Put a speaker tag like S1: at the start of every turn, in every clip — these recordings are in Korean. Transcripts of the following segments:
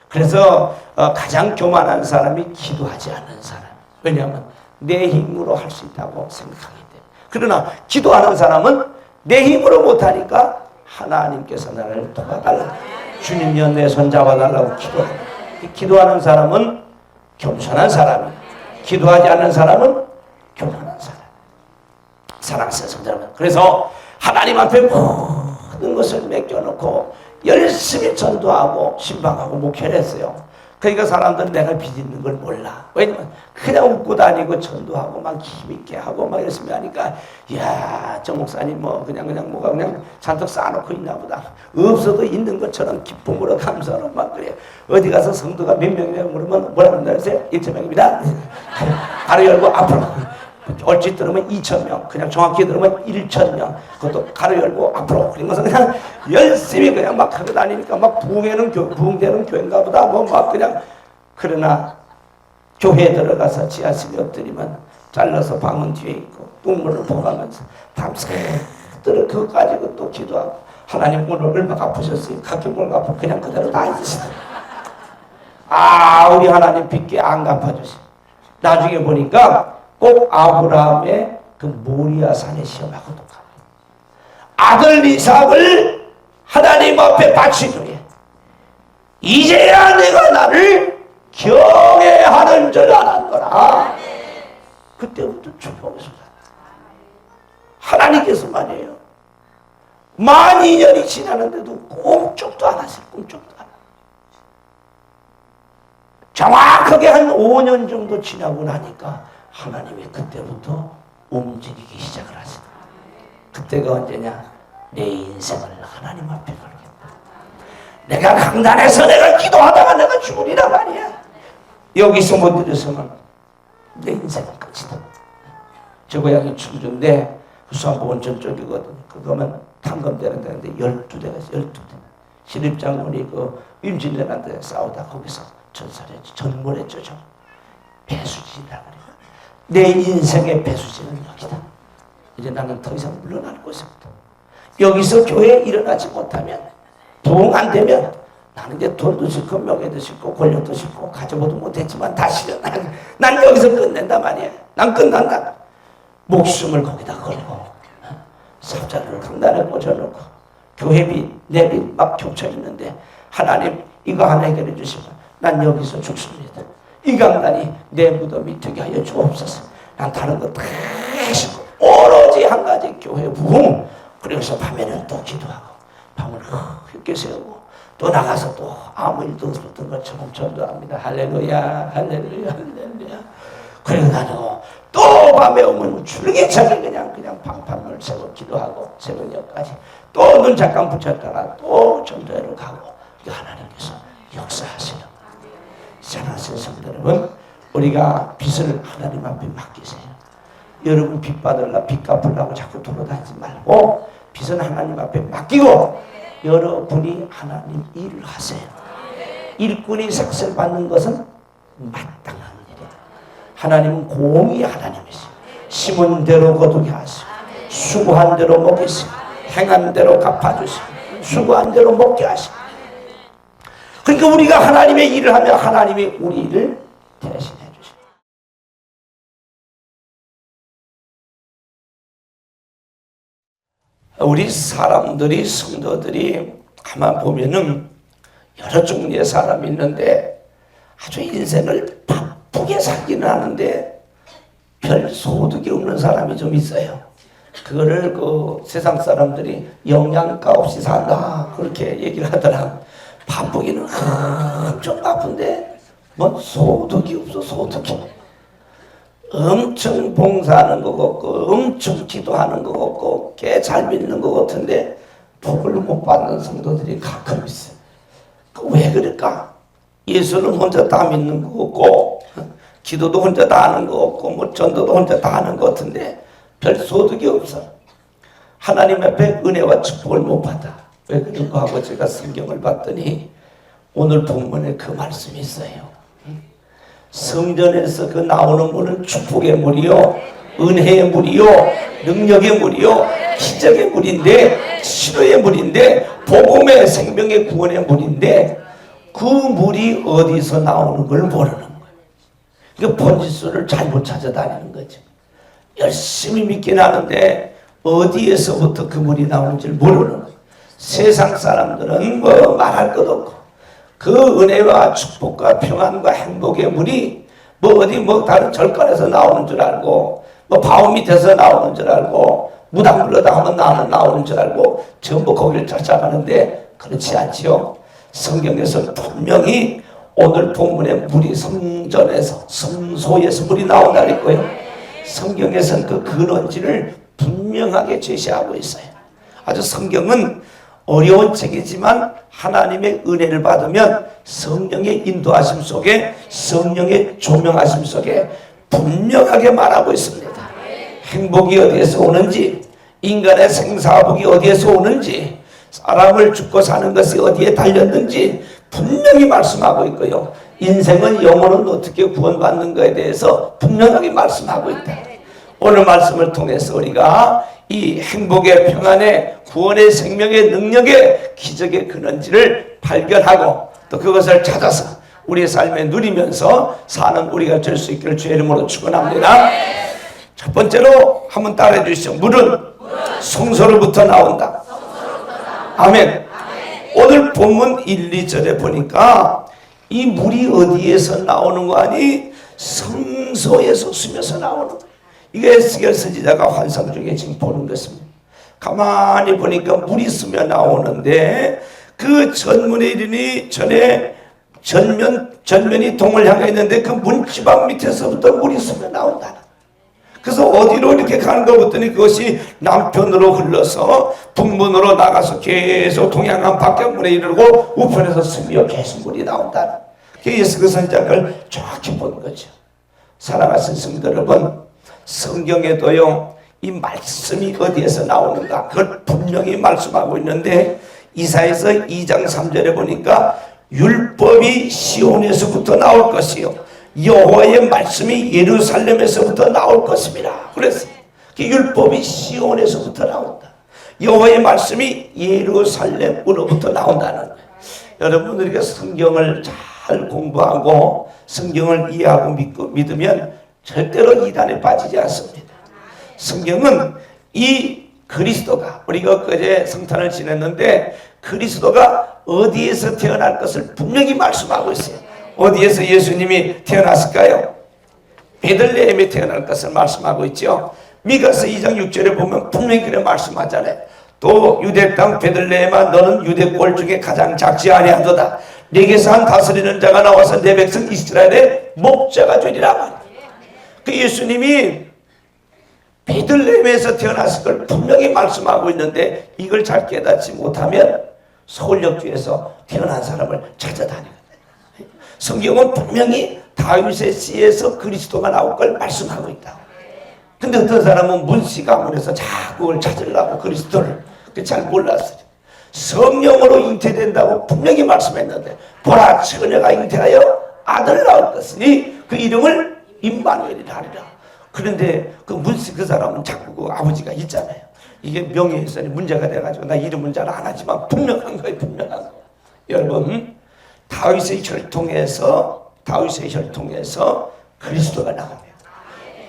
S1: 그래서 가장 교만한 사람이 기도하지 않는 사람. 왜냐하면 내 힘으로 할 수 있다고 생각하기 때문에. 그러나 기도하는 사람은 내 힘으로 못하니까 하나님께서 나를 도와달라. 주님이여 내 손 잡아달라고 기도합니다. 기도하는 사람은 겸손한 사람이에요. 기도하지 않는 사람은 교만한 사람. 사랑하는 성도 여러분, 그래서 하나님 앞에 모든 것을 맡겨놓고 열심히 전도하고 신방하고 목회를 했어요. 그러니까 사람들은 내가 빚있는 걸 몰라. 왜냐면 그냥 웃고 다니고 전도하고 막 힘있게 하고 막 열심히 하니까, 이야, 저 목사님 뭐 그냥 뭐가 그냥 잔뜩 쌓아놓고 있나 보다. 없어도 있는 것처럼 기쁨으로 감사로 막 그래요. 어디 가서 성도가 몇 명이냐 물으면 뭐라고 한다세요? 1,000명입니다. 바로 열고 앞으로. 얼핏 들으면 2,000명, 그냥 정확히 들으면 1,000명. 그것도 가로 열고 앞으로. 그러면서 그냥 열심히 그냥 막 하고 다니니까 막 부흥되는 교회인가 보다. 뭐 막 그냥. 그러나 교회에 들어가서 지하실에 엎드리면 잘라서 방은 뒤에 있고 똥물을 보가면서 밤새도록 그거 가지고 또 기도하고, 하나님 오늘 얼마나 아프셨어요? 각경을 갚아 그냥 그대로 다 있으시더라고요. 우리 하나님 빚게 안 갚아주시. 나중에 보니까 꼭 아브라함의 그 모리아 산의 시험하고 똑같아요. 아들 이삭을 하나님 앞에 바친 후에 이제야 내가 나를 경외하는 줄 알았더라. 그때부터 축복을 쏟았다. 하나님께서 말이에요. 12년이 지나는데도 꿈쩍도 안 하세요. 꿈쩍도 안 하세요. 정확하게 한 5년 정도 지나고 나니까 하나님이 그때부터 움직이기 시작을 하시더라. 그때가 언제냐? 내 인생을 하나님 앞에 걸겠다. 내가 강단에서 내가 기도하다가 내가 죽으리라 말이야. 여기서 못 들었으면 내 인생은 끝이다. 저 고향이 충주인데 수산부 온천 쪽이거든. 그거면 탕검대는 데인데 12대가 있어. 12대. 신입장군이 그 임진왜란때 싸우다 거기서 전살했죠. 전몰했죠. 배수진이라고 그래요. 내 인생의 배수진은 여기다. 이제 나는 더 이상 물러날 곳이 없다. 여기서 교회에 일어나지 못하면, 부흥 안 되면 나는 이제 돈도 싫고 명예도 싫고 권력도 싫고 가져보도 못했지만 다시는 난 여기서 끝낸다 말이야. 난 끝난다. 목숨을 거기다 걸고 삽자루를 강단에 꽂아놓고 교회비 내비 막 겹쳐 있는데, 하나님 이거 하나 해결해 주시면 난 여기서 죽습니다. 이 강단이 내 무덤이 되게 하여 주옵소서. 난 다른 거 다 싫고 오로지 한 가지 교회 부흥. 그래서 밤에는 또 기도하고 밤을 깊게 세우고 또 나가서 또 아무 일도 없었던 것처럼 전도합니다. 할렐루야, 할렐루야, 할렐루야. 그래가지고 또 밤에 오면 줄기차게 그냥 방판을 세워 기도하고 새벽녘까지 또 눈 잠깐 붙였다가 또 전도회로 가고, 하나님께서 역사하시는. 사랑하는 성도 여러분, 우리가 빚을 하나님 앞에 맡기세요. 여러분 빚 받으려고 빚 갚으려고 자꾸 돌아다니지 말고 빚은 하나님 앞에 맡기고 여러분이 하나님 일을 하세요. 일꾼이 삭슬 받는 것은 마땅한 일이에요. 하나님은 공의 하나님이세요. 심은 대로 거두게 하시고 수고한 대로 먹이시고 행한 대로 갚아주시고 수고한 대로 먹게 하시고. 그러니까 우리가 하나님의 일을 하면 하나님이 우리 일을 대신해 주십니다. 우리 사람들이, 성도들이 아마 보면은 여러 종류의 사람이 있는데 아주 인생을 바쁘게 살기는 하는데 별 소득이 없는 사람이 좀 있어요. 그거를 그 세상 사람들이 영양가 없이 산다 그렇게 얘기를 하더라. 바쁘기는 엄청 바쁜데 뭐 소득이 없어. 소득이 엄청 봉사하는 것 같고 엄청 기도하는 것 같고 꽤 잘 믿는 것 같은데 복을 못 받는 성도들이 가끔 있어요. 왜 그럴까? 예수는 혼자 다 믿는 것 같고 기도도 혼자 다 하는 것 같고 뭐 전도도 혼자 다 하는 것 같은데 별 소득이 없어. 하나님 앞에 은혜와 축복을 못 받아. 왜 그럴까 하고 제가 성경을 봤더니 오늘 본문에 그 말씀이 있어요. 성전에서 그 나오는 물은 축복의 물이요, 은혜의 물이요, 능력의 물이요, 기적의 물인데, 치료의 물인데, 복음의 생명의 구원의 물인데, 그 물이 어디서 나오는 걸 모르는 거예요. 그러니까 번지수를 잘못 찾아다니는 거죠. 열심히 믿긴 하는데 어디에서부터 그 물이 나오는지를 모르는 거예요. 세상 사람들은 뭐 말할 것 없고 그 은혜와 축복과 평안과 행복의 물이 뭐 어디 뭐 다른 절간에서 나오는 줄 알고 뭐 바위 밑에서 나오는 줄 알고 무당 불러다 하면 나오는 줄 알고 전부 거기를 찾아가는데 그렇지 않지요. 성경에서 분명히 오늘 본문의 물이 성전에서 성소에서 물이 나온다 그랬고요. 성경에서는 그 근원지를 분명하게 제시하고 있어요. 아주 성경은 어려운 책이지만 하나님의 은혜를 받으면 성령의 인도하심 속에 성령의 조명하심 속에 분명하게 말하고 있습니다. 행복이 어디에서 오는지, 인간의 생사복이 어디에서 오는지, 사람을 죽고 사는 것이 어디에 달렸는지 분명히 말씀하고 있고요. 인생은 영혼은 어떻게 구원받는가에 대해서 분명하게 말씀하고 있다. 오늘 말씀을 통해서 우리가 이 행복의 평안의 구원의 생명의 능력의 기적의 근원지를 발견하고 또 그것을 찾아서 우리의 삶에 누리면서 사는 우리가 될 수 있기를 주의 이름으로 축원합니다. 첫 번째로 한번 따라해 주시죠. 물은 성소로부터 나온다. 아멘. 오늘 본문 1, 2절에 보니까 이 물이 어디에서 나오는 거 아니? 성소에서 숨어서 나오는 거. 이게 에스겔 선지자가 환상 중에 지금 보는 것입니다. 가만히 보니까 물이 스며 나오는데 그 전문에 이르니 전에 전면이 동을 향해 있는데 그 문지방 밑에서부터 물이 스며 나온다. 그래서 어디로 이렇게 가는 거 봤더니 그것이 남편으로 흘러서 북문으로 나가서 계속 동양한 박경문에 이르고 우편에서 스며 계속 물이 나온다. 예수 그 선지자를 정확히 본 거죠. 사랑하신 성도 여러분, 성경에도요 이 말씀이 어디에서 나오는가 그걸 분명히 말씀하고 있는데 이사야서 2장 3절에 보니까 율법이 시온에서부터 나올 것이요 여호와의 말씀이 예루살렘에서부터 나올 것입니다. 그래서 율법이 시온에서부터 나온다. 여호와의 말씀이 예루살렘으로부터 나온다는 거예요. 여러분들이 성경을 잘 공부하고 성경을 이해하고 믿으면 절대로 이단에 빠지지 않습니다. 성경은 이 그리스도가 우리가 그제 성탄을 지냈는데 그리스도가 어디에서 태어날 것을 분명히 말씀하고 있어요. 어디에서 예수님이 태어났을까요? 베들레헴에 태어날 것을 말씀하고 있죠. 미가서 2장 6절에 보면 분명히 그래 말씀하잖아요. 또 유대 땅 베들레헴아 너는 유대 꼴 중에 가장 작지 아니하도다. 네게서 한 다스리는 자가 나와서 내 백성 이스라엘의 목자가 되리라 말이야. 그 예수님이 베들레헴에서 태어났을 걸 분명히 말씀하고 있는데 이걸 잘 깨닫지 못하면 서울역주에서 태어난 사람을 찾아다니거든요. 성경은 분명히 다윗의 씨에서 그리스도가 나올 걸 말씀하고 있다. 근데 어떤 사람은 문씨 가문에서 자꾸 그걸 찾으려고 그리스도를 잘 몰랐어요. 성령으로 잉태된다고 분명히 말씀했는데 보라 처녀가 잉태하여 아들 낳을 것이니 그 이름을 임마누엘이라 하리라. 그런데 그 문씨 그 사람은 자꾸 그 아버지가 있잖아요. 이게 명예훼손이 문제가 돼가지고 나 이름은 잘 안 하지만 분명한 거예요. 분명한 거예요. 여러분 다윗의 혈통에서 그리스도가 나옵니다.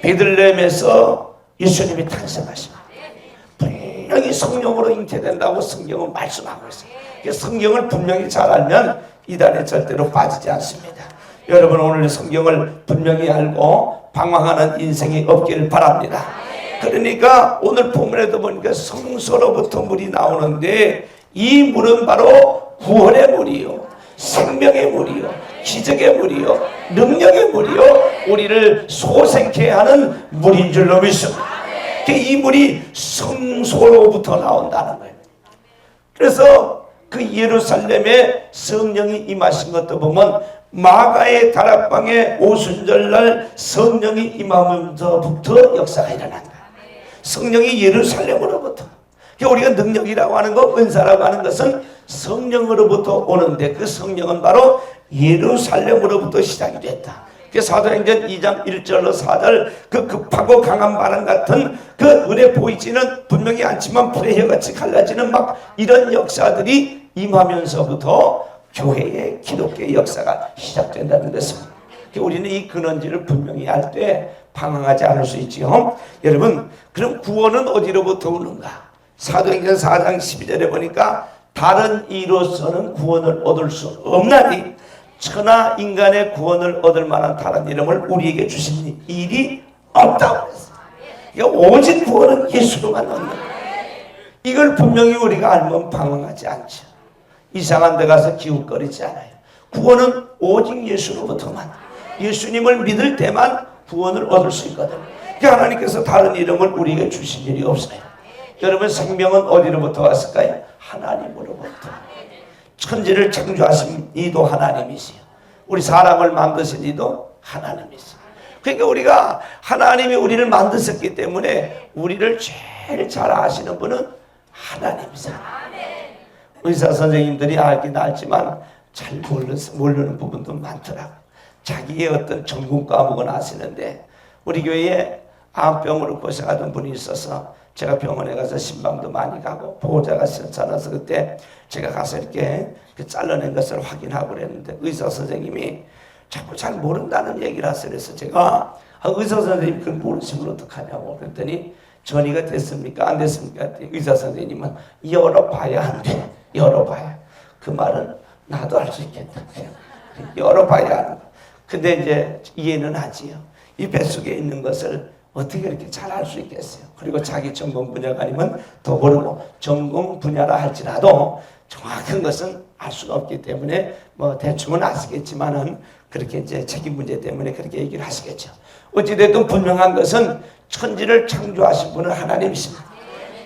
S1: 베들레헴에서 예수님이 탄생하십니다. 분명히 성령으로 잉태된다고 성경은 말씀하고 있어요. 성경을 분명히 잘 알면 이단에 절대로 빠지지 않습니다. 여러분 오늘 성경을 분명히 알고 방황하는 인생이 없기를 바랍니다. 그러니까 오늘 본문에도 보니까 성소로부터 물이 나오는데 이 물은 바로 구원의 물이요, 생명의 물이요, 기적의 물이요, 능력의 물이요, 우리를 소생케 하는 물인 줄로 믿습니다. 이 물이 성소로부터 나온다는 거예요. 그래서 그 예루살렘에 성령이 임하신 것도 보면 마가의 다락방에 오순절날 성령이 임하면서부터 역사가 일어난다. 성령이 예루살렘으로부터. 우리가 능력이라고 하는 것, 은사라고 하는 것은 성령으로부터 오는데 그 성령은 바로 예루살렘으로부터 시작이 됐다. 사도행전 2장 1절로 4절 그 급하고 강한 바람 같은 그 눈에 보이지는 분명히 않지만 불의 혀같이 갈라지는 막 이런 역사들이 임하면서부터 교회의 기독교의 역사가 시작된다는 것입니다. 우리는 이 근원지를 분명히 알 때 방황하지 않을 수 있지요. 여러분, 그럼 구원은 어디로부터 오는가? 사도행전 4장 12절에 보니까 다른 이로서는 구원을 얻을 수 없나니 천하 인간의 구원을 얻을 만한 다른 이름을 우리에게 주신 일이 없다고 그랬어요. 그러니까 오직 구원은 예수로만 얻는 거예요. 이걸 분명히 우리가 알면 방황하지 않죠. 이상한 데 가서 기웃거리지 않아요. 구원은 오직 예수로부터만, 예수님을 믿을 때만 구원을 얻을 수 있거든요. 그러니까 하나님께서 다른 이름을 우리에게 주신 일이 없어요. 여러분, 생명은 어디로부터 왔을까요? 하나님으로부터. 천지를 창조하신 이도 하나님이시요, 우리 사람을 만드신 이도 하나님이시요. 그러니까 우리가 하나님이 우리를 만드셨기 때문에 우리를 제일 잘 아시는 분은 하나님이세요. 의사 선생님들이 알긴 알지만 잘 모르는 부분도 많더라고요. 자기의 어떤 전공 과목은 아시는데, 우리 교회에 암병으로 고생하던 분이 있어서 제가 병원에 가서 신방도 많이 가고 보호자가 괜찮아서 그때 제가 가서 이렇게 그 잘라낸 것을 확인하고 그랬는데, 의사 선생님이 자꾸 잘 모른다는 얘기를 하세요. 그래서 제가 의사 선생님 그걸 모르시면 어떡하냐고 그랬더니, 전이가 됐습니까? 안 됐습니까? 의사 선생님은 열어봐야 한대. 열어봐야. 그 말은 나도 알 수 있겠다. 열어봐야 하는 거. 근데 이제 이해는 하지요. 이 뱃속에 있는 것을 어떻게 이렇게 잘 알 수 있겠어요? 그리고 자기 전공 분야가 아니면 더 모르고, 전공 분야라 할지라도 정확한 것은 알 수가 없기 때문에 뭐 대충은 아시겠지만은 그렇게 이제 책임 문제 때문에 그렇게 얘기를 하시겠죠. 어찌됐든 분명한 것은 천지를 창조하신 분은 하나님이십니다.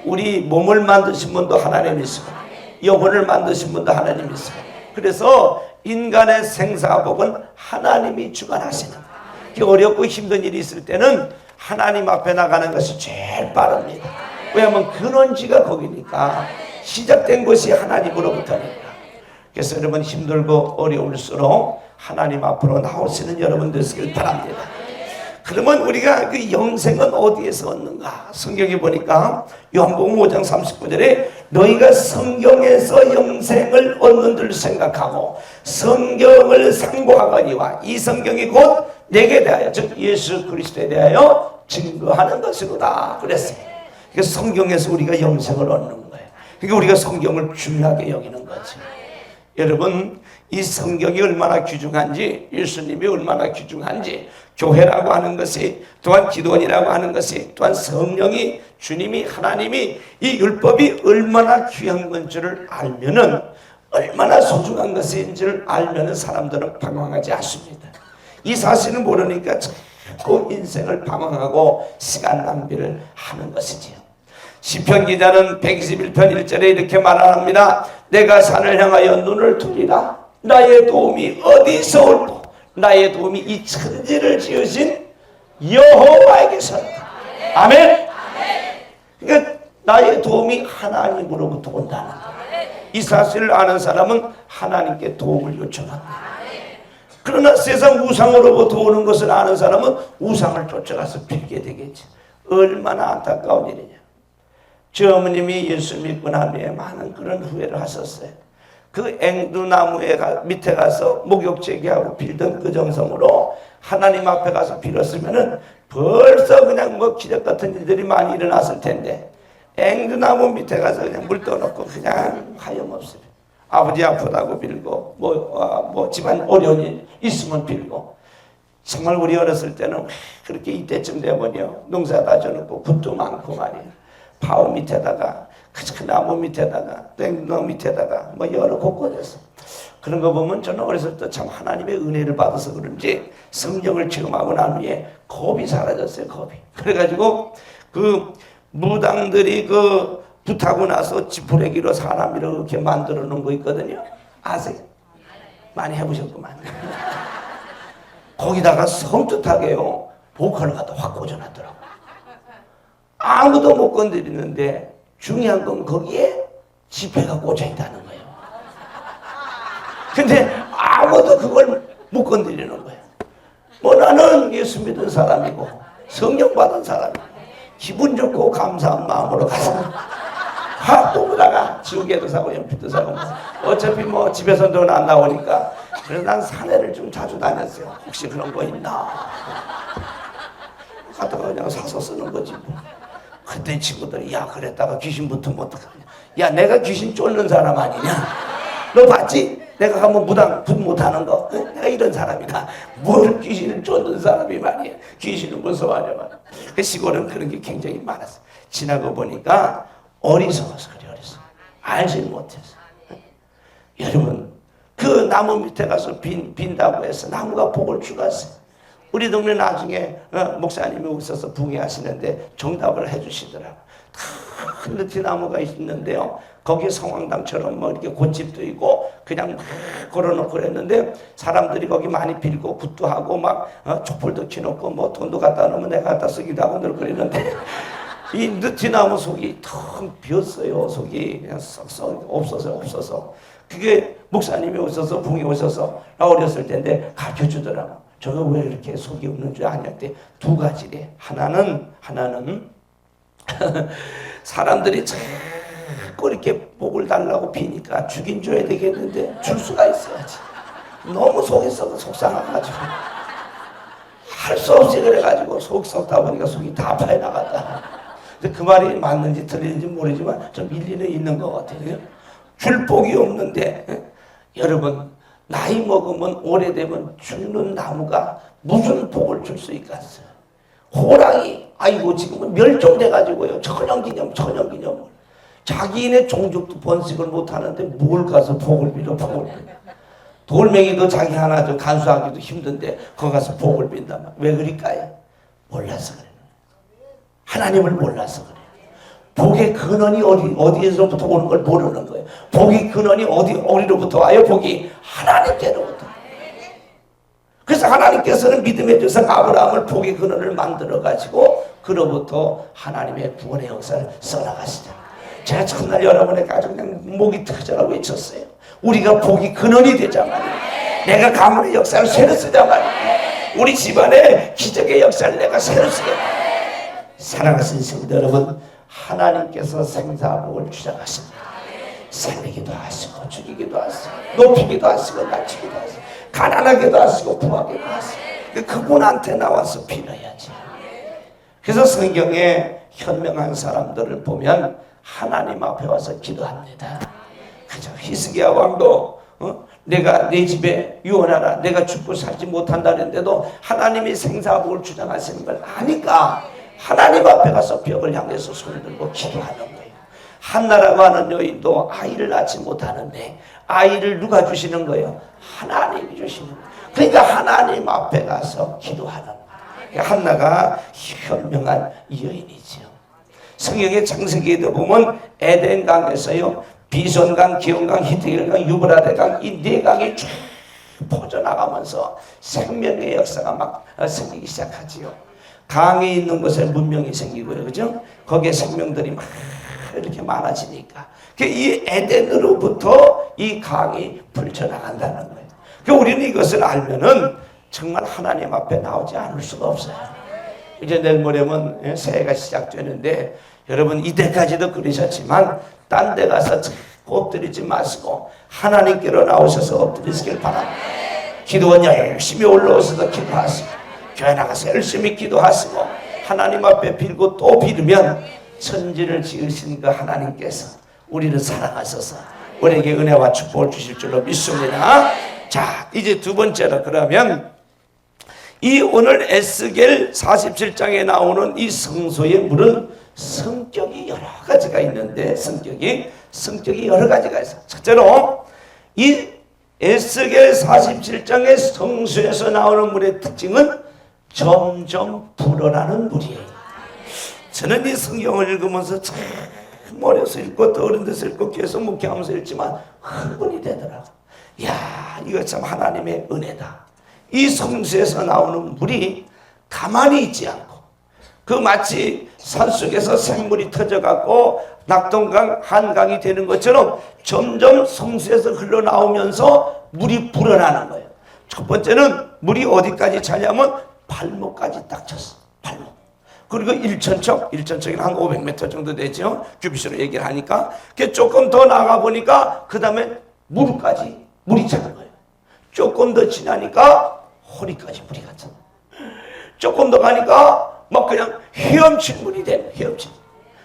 S1: 우리 몸을 만드신 분도 하나님이시고 영혼을 만드신 분도 하나님이시고, 그래서 인간의 생사복은 하나님이 주관하시는 거예요. 어렵고 힘든 일이 있을 때는 하나님 앞에 나가는 것이 제일 빠릅니다. 왜냐하면 근원지가 거기니까, 시작된 것이 하나님으로부터니까. 그래서 여러분, 힘들고 어려울수록 하나님 앞으로 나오시는 여러분 되시길 바랍니다. 그러면 우리가 그 영생은 어디에서 얻는가? 성경에 보니까 요한복음 5장 39절에 너희가 성경에서 영생을 얻는 줄 생각하고 성경을 상고하거니와 이 성경이 곧 내게 대하여, 즉 예수 그리스도에 대하여 증거하는 것이로다 그랬어요. 그래서 성경에서 우리가 영생을 얻는 거예요. 그러니까 우리가 성경을 중요하게 여기는 거죠. 여러분, 이 성경이 얼마나 귀중한지, 예수님이 얼마나 귀중한지, 교회라고 하는 것이, 또한 기도원이라고 하는 것이, 또한 성령이, 주님이, 하나님이, 이 율법이 얼마나 귀한 건지를 알면은, 얼마나 소중한 것인지를 알면은 사람들은 방황하지 않습니다. 이 사실을 모르니까 자꾸 인생을 방황하고 시간 낭비를 하는 것이지요. 시편 기자는 121편 1절에 이렇게 말합니다. 내가 산을 향하여 눈을 돌리라. 나의 도움이 어디서 올고 나의 도움이 이 천지를 지으신 여호와에게서다. 아멘. 그러니까 나의 도움이 하나님으로부터 온다는 거예요. 이 사실을 아는 사람은 하나님께 도움을 요청합니다. 그러나 세상 우상으로부터 오는 것을 아는 사람은 우상을 쫓아가서 빌게 되겠지. 얼마나 안타까운 일이냐. 저 어머님이 예수 믿고 난 후에 많은 그런 후회를 하셨어요. 그 앵두나무 밑에 가서 목욕제기하고 빌던 그 정성으로 하나님 앞에 가서 빌었으면은 벌써 그냥 뭐 기적 같은 일들이 많이 일어났을 텐데, 앵두나무 밑에 가서 그냥 물 떠놓고 그냥 하염없이 아버지 아프다고 빌고 뭐 집안 어려운 일 있으면 빌고. 정말 우리 어렸을 때는 그렇게 이때쯤 되면요, 농사 다 져놓고 붓도 많고 말이에요. 바위 밑에다가, 그 나무 밑에다가, 땡나무 밑에다가 뭐 여러 곳곳에서 그런 거 보면 저는 어렸을 때 참 하나님의 은혜를 받아서 그런지 성경을 체험하고 난 후에 겁이 사라졌어요. 겁이. 그래가지고 그 무당들이 그 붓하고 나서 지푸레기로 사람 이렇게 만들어 놓은 거 있거든요. 아세요? 많이 해보셨구만. 거기다가 섬뜩하게요, 보컬을 갖다 확 꽂아놨더라고. 아무도 못 건드리는데 중요한 건 거기에 지폐가 꽂혀 있다는 거예요. 근데 아무도 그걸 못 건드리는 거예요. 뭐 나는 예수 믿은 사람이고 성령 받은 사람이고 기분 좋고 감사한 마음으로 가서 뽑으다가 지우개도 사고 연필도 사고 뭐. 어차피 뭐 집에서 돈 안 나오니까. 그래서 난 산에를 좀 자주 다녔어요. 혹시 그런 거 있나 가다가 그냥 사서 쓰는 거지 뭐. 그때 친구들이 야 그랬다가 귀신 붙으면 어떡하냐. 야 내가 귀신 쫓는 사람 아니냐. 너 봤지? 내가 가면 무당 못하는 거. 내가 이런 사람이다. 뭘 귀신을 쫓는 사람이 말이야. 귀신을 무서워하냐 말이야. 그 시골은 그런 게 굉장히 많았어. 지나고 보니까 어리석어서 그래. 어리석어. 알지 못해서. 여러분 그 나무 밑에 가서 빈다고 해서 나무가 복을 주었어요. 우리 동네 나중에 목사님이 오셔서 붕괴하시는데 정답을 해주시더라고. 큰 느티나무가 있는데요. 거기에 성황당처럼 뭐 이렇게 곶집도 있고 그냥 막 걸어놓고 그랬는데 사람들이 거기 많이 빌고 굿도 하고 막 촛불도 켜놓고 뭐 돈도 갖다 놓으면 내가 갖다 쓰기도 하고 늘 그랬는데 이 느티나무 속이 텅 비었어요. 속이 그냥 썩 없어서 그게 목사님이 오셔서 붕이 오셔서 나 어렸을 때인데 가르쳐주더라고. 저거 왜 이렇게 속이 없는 줄 아냐 때 두 가지래. 하나는 사람들이 자꾸 이렇게 복을 달라고 비니까 주긴 줘야 되겠는데 줄 수가 있어야지. 너무 속이 썩어 속상해가지고 할 수 없이 그래가지고 속이 썩다 보니까 속이 다 파여나갔다. 근데 그 말이 맞는지 틀리는지 모르지만 좀 일리는 있는 것 같아요. 줄 복이 없는데 여러분 나이 먹으면 오래되면 죽는 나무가 무슨 복을 줄 수 있겠어요. 호랑이 아이고 지금은 멸종돼가지고요. 천연기념 자기네 종족도 번식을 못하는데 뭘 가서 복을 빌어. 돌멩이도 자기 하나 좀 간수하기도 힘든데 거기 가서 복을 빈단 말이에요. 왜 그럴까요? 몰라서 그래요. 하나님을 몰라서 그래요. 복의 근원이 어디에서부터 오는 걸 모르는 거예요. 복의 근원이 어디로부터 와요? 복이 하나님께로부터. 그래서 하나님께서는 믿음의 조상 아브라함을 복의 근원을 만들어가지고 그로부터 하나님의 구원의 역사를 써나가시잖아요. 제가 첫날 여러분에게 아주 그냥 목이 터져라 외쳤어요. 우리가 복의 근원이 되자 말이에요. 내가 가문의 역사를 새로 쓰자 말이에요. 우리 집안의 기적의 역사를 내가 새로 쓰겠다. 사랑하는 성도 여러분, 하나님께서 생사복을 주장하십니다. 살리기도 하시고 죽이기도 하시고 높이기도 하시고 낮추기도 하시고 가난하게도 하시고 부하게도 하시고 그분한테 나와서 빌어야지. 그래서 성경에 현명한 사람들을 보면 하나님 앞에 와서 기도합니다. 그죠? 히스기야 왕도 내가 내 집에 유언하라. 내가 죽고 살지 못한다는데도 하나님이 생사복을 주장하시는 걸 아니까 하나님 앞에 가서 벽을 향해서 손을 들고 기도하는 거예요. 한나라고 하는 여인도 아이를 낳지 못하는데 아이를 누가 주시는 거예요? 하나님이 주시는 거예요. 그러니까 하나님 앞에 가서 기도하는 거예요. 한나가 현명한 여인이죠. 성경의 창세기에도 보면 에덴강에서요, 비손강, 기온강, 히데길강, 유브라데강 이 네 강이 쭉 퍼져나가면서 생명의 역사가 막 생기기 시작하지요. 강이 있는 곳에 문명이 생기고요, 그죠? 거기에 생명들이 막 이렇게 많아지니까 이 에덴으로부터 이 강이 펼쳐나간다는 거예요. 우리는 이것을 알면은 정말 하나님 앞에 나오지 않을 수가 없어요. 이제 내일 모레면 새해가 시작되는데 여러분 이때까지도 그러셨지만 딴 데 가서 엎드리지 마시고 하나님께로 나오셔서 엎드리시길 바랍니다. 기도원 열심히 올라오셔서 기도하시고 교회 나가서 열심히 기도하시고 하나님 앞에 빌고 또 빌으면 천지를 지으신 그 하나님께서 우리를 사랑하셔서 우리에게 은혜와 축복을 주실 줄로 믿습니다. 자, 이제 두 번째로 그러면 이 오늘 에스겔 47장에 나오는 이 성소의 물은 성격이 여러 가지가 있는데 성격이 여러 가지가 있어요. 첫째로 이 에스겔 47장의 성소에서 나오는 물의 특징은 점점 불어나는 물이에요. 저는 이 성경을 읽으면서 참 어려서 읽고 또 어른 데서 읽고 계속 묵혀하면서 읽지만 흥분이 되더라고. 야, 이거 참 하나님의 은혜다. 이 성소에서 나오는 물이 가만히 있지 않고 그 마치 산속에서 샘물이 터져갖고 낙동강, 한강이 되는 것처럼 점점 성소에서 흘러나오면서 물이 불어나는 거예요. 첫 번째는 물이 어디까지 차냐면 발목까지 딱 찼어. 그리고 1천척이면 한 500m 정도 되죠. 규빗으로 얘기를 하니까. 조금 더 나가 보니까 그 다음에 무릎까지 물이 차는 거예요. 조금 더 지나니까 허리까지 물이 갔잖아. 조금 더 가니까 막 그냥 헤엄칠 물이 되는 헤엄칠.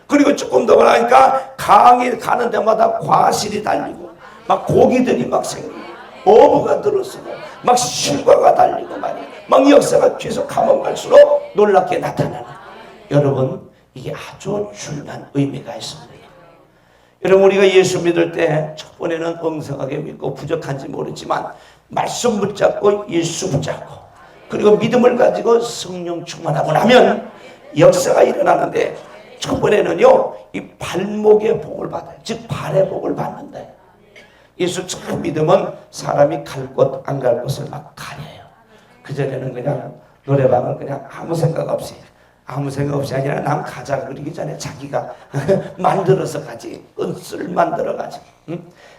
S1: 그리고 조금 더 가니까 강이 가는 데마다 과실이 달리고 막 고기들이 막 생기고 어부가 들어서고 막 실과가 달리고 말이야. 막 역사가 계속 가면 갈수록 놀랍게 나타나는. 여러분, 이게 아주 중요한 의미가 있습니다. 여러분, 우리가 예수 믿을 때 첫 번에는 엉성하게 믿고 부족한지 모르지만 말씀 붙잡고 예수 붙잡고 그리고 믿음을 가지고 성령 충만하고 나면 역사가 일어나는데, 첫 번에는요 이 발목의 복을 받아요. 즉 발의 복을 받는다. 예수 처음 믿으면 사람이 갈 곳 안 갈 곳을 막 가려요. 그전에는 그냥 노래방을 그냥 아무 생각 없이 아니라 남 가자 그러기 전에 자기가 만들어서 가지. 은술 만들어 가지.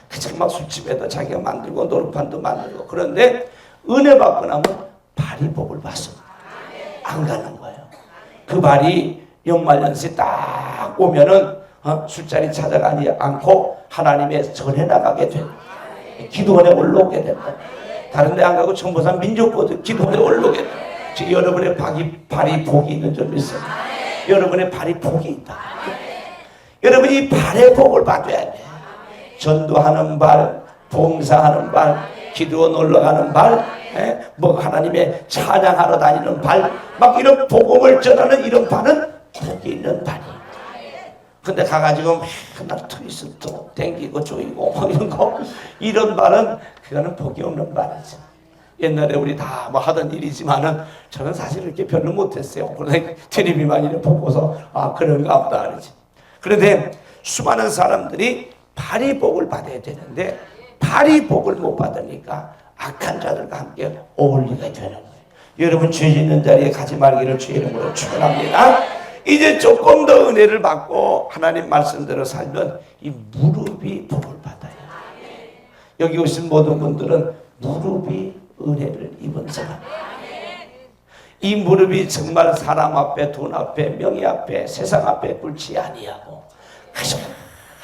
S1: 그저 막 술집에도 자기가 만들고 노릇판도 만들고. 그런데 은혜 받고 나면 발이 복을 받습니다. 안 가는 거예요. 그 발이 연말연시 딱 오면은 술자리 찾아가지 않고 하나님의 전에 나가게 됩니다. 기도원에 올라오게 됩니다. 다른 데 안 가고 청보산 민족보도 기도원에 올라오게 됩니다. 여러분의 발이 복이 있는 줄 믿습니다. 여러분의 발이 복이 있다. 여러분이 발의 복을 받아야 돼. 전도하는 발, 봉사하는 발, 기도원 올라가는 발, 뭐 하나님의 찬양하러 다니는 발, 막 이런 복음을 전하는 이런 발은 복이 있는 발이에요. 근데 가가지고 맨날 트위스트 땡기고 조이고 이런 발은 그거는 복이 없는 발이죠. 옛날에 우리 다 뭐 하던 일이지만은 저는 사실 이렇게 별로 못했어요. 그런데 텔레비만 이렇게 보고서 그런가 보다 그러지. 그런데 수많은 사람들이 발이 복을 받아야 되는데 발이 복을 못 받으니까 악한 자들과 함께 어울리게 되는 거예요. 여러분, 죄 짓는 자리에 가지 말기를 주의 이름으로 축원합니다. 이제 조금 더 은혜를 받고 하나님 말씀대로 살면 이 무릎이 복을 받아요. 여기 오신 모든 분들은 무릎이 은혜를 입은 사람. 이 무릎이 정말 사람 앞에, 돈 앞에, 명예 앞에, 세상 앞에 꿇지 아니하고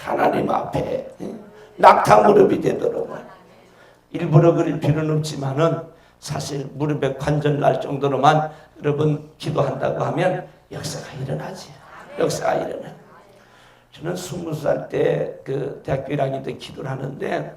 S1: 하나님 앞에 낙타 무릎이 되도록. 일부러 그릴 필요는 없지만은 사실 무릎에 관절 날 정도로만 여러분 기도한다고 하면 역사가 일어나지. 역사가 일어나. 저는 20살 때 그 대학교 1학년 때 기도를 하는데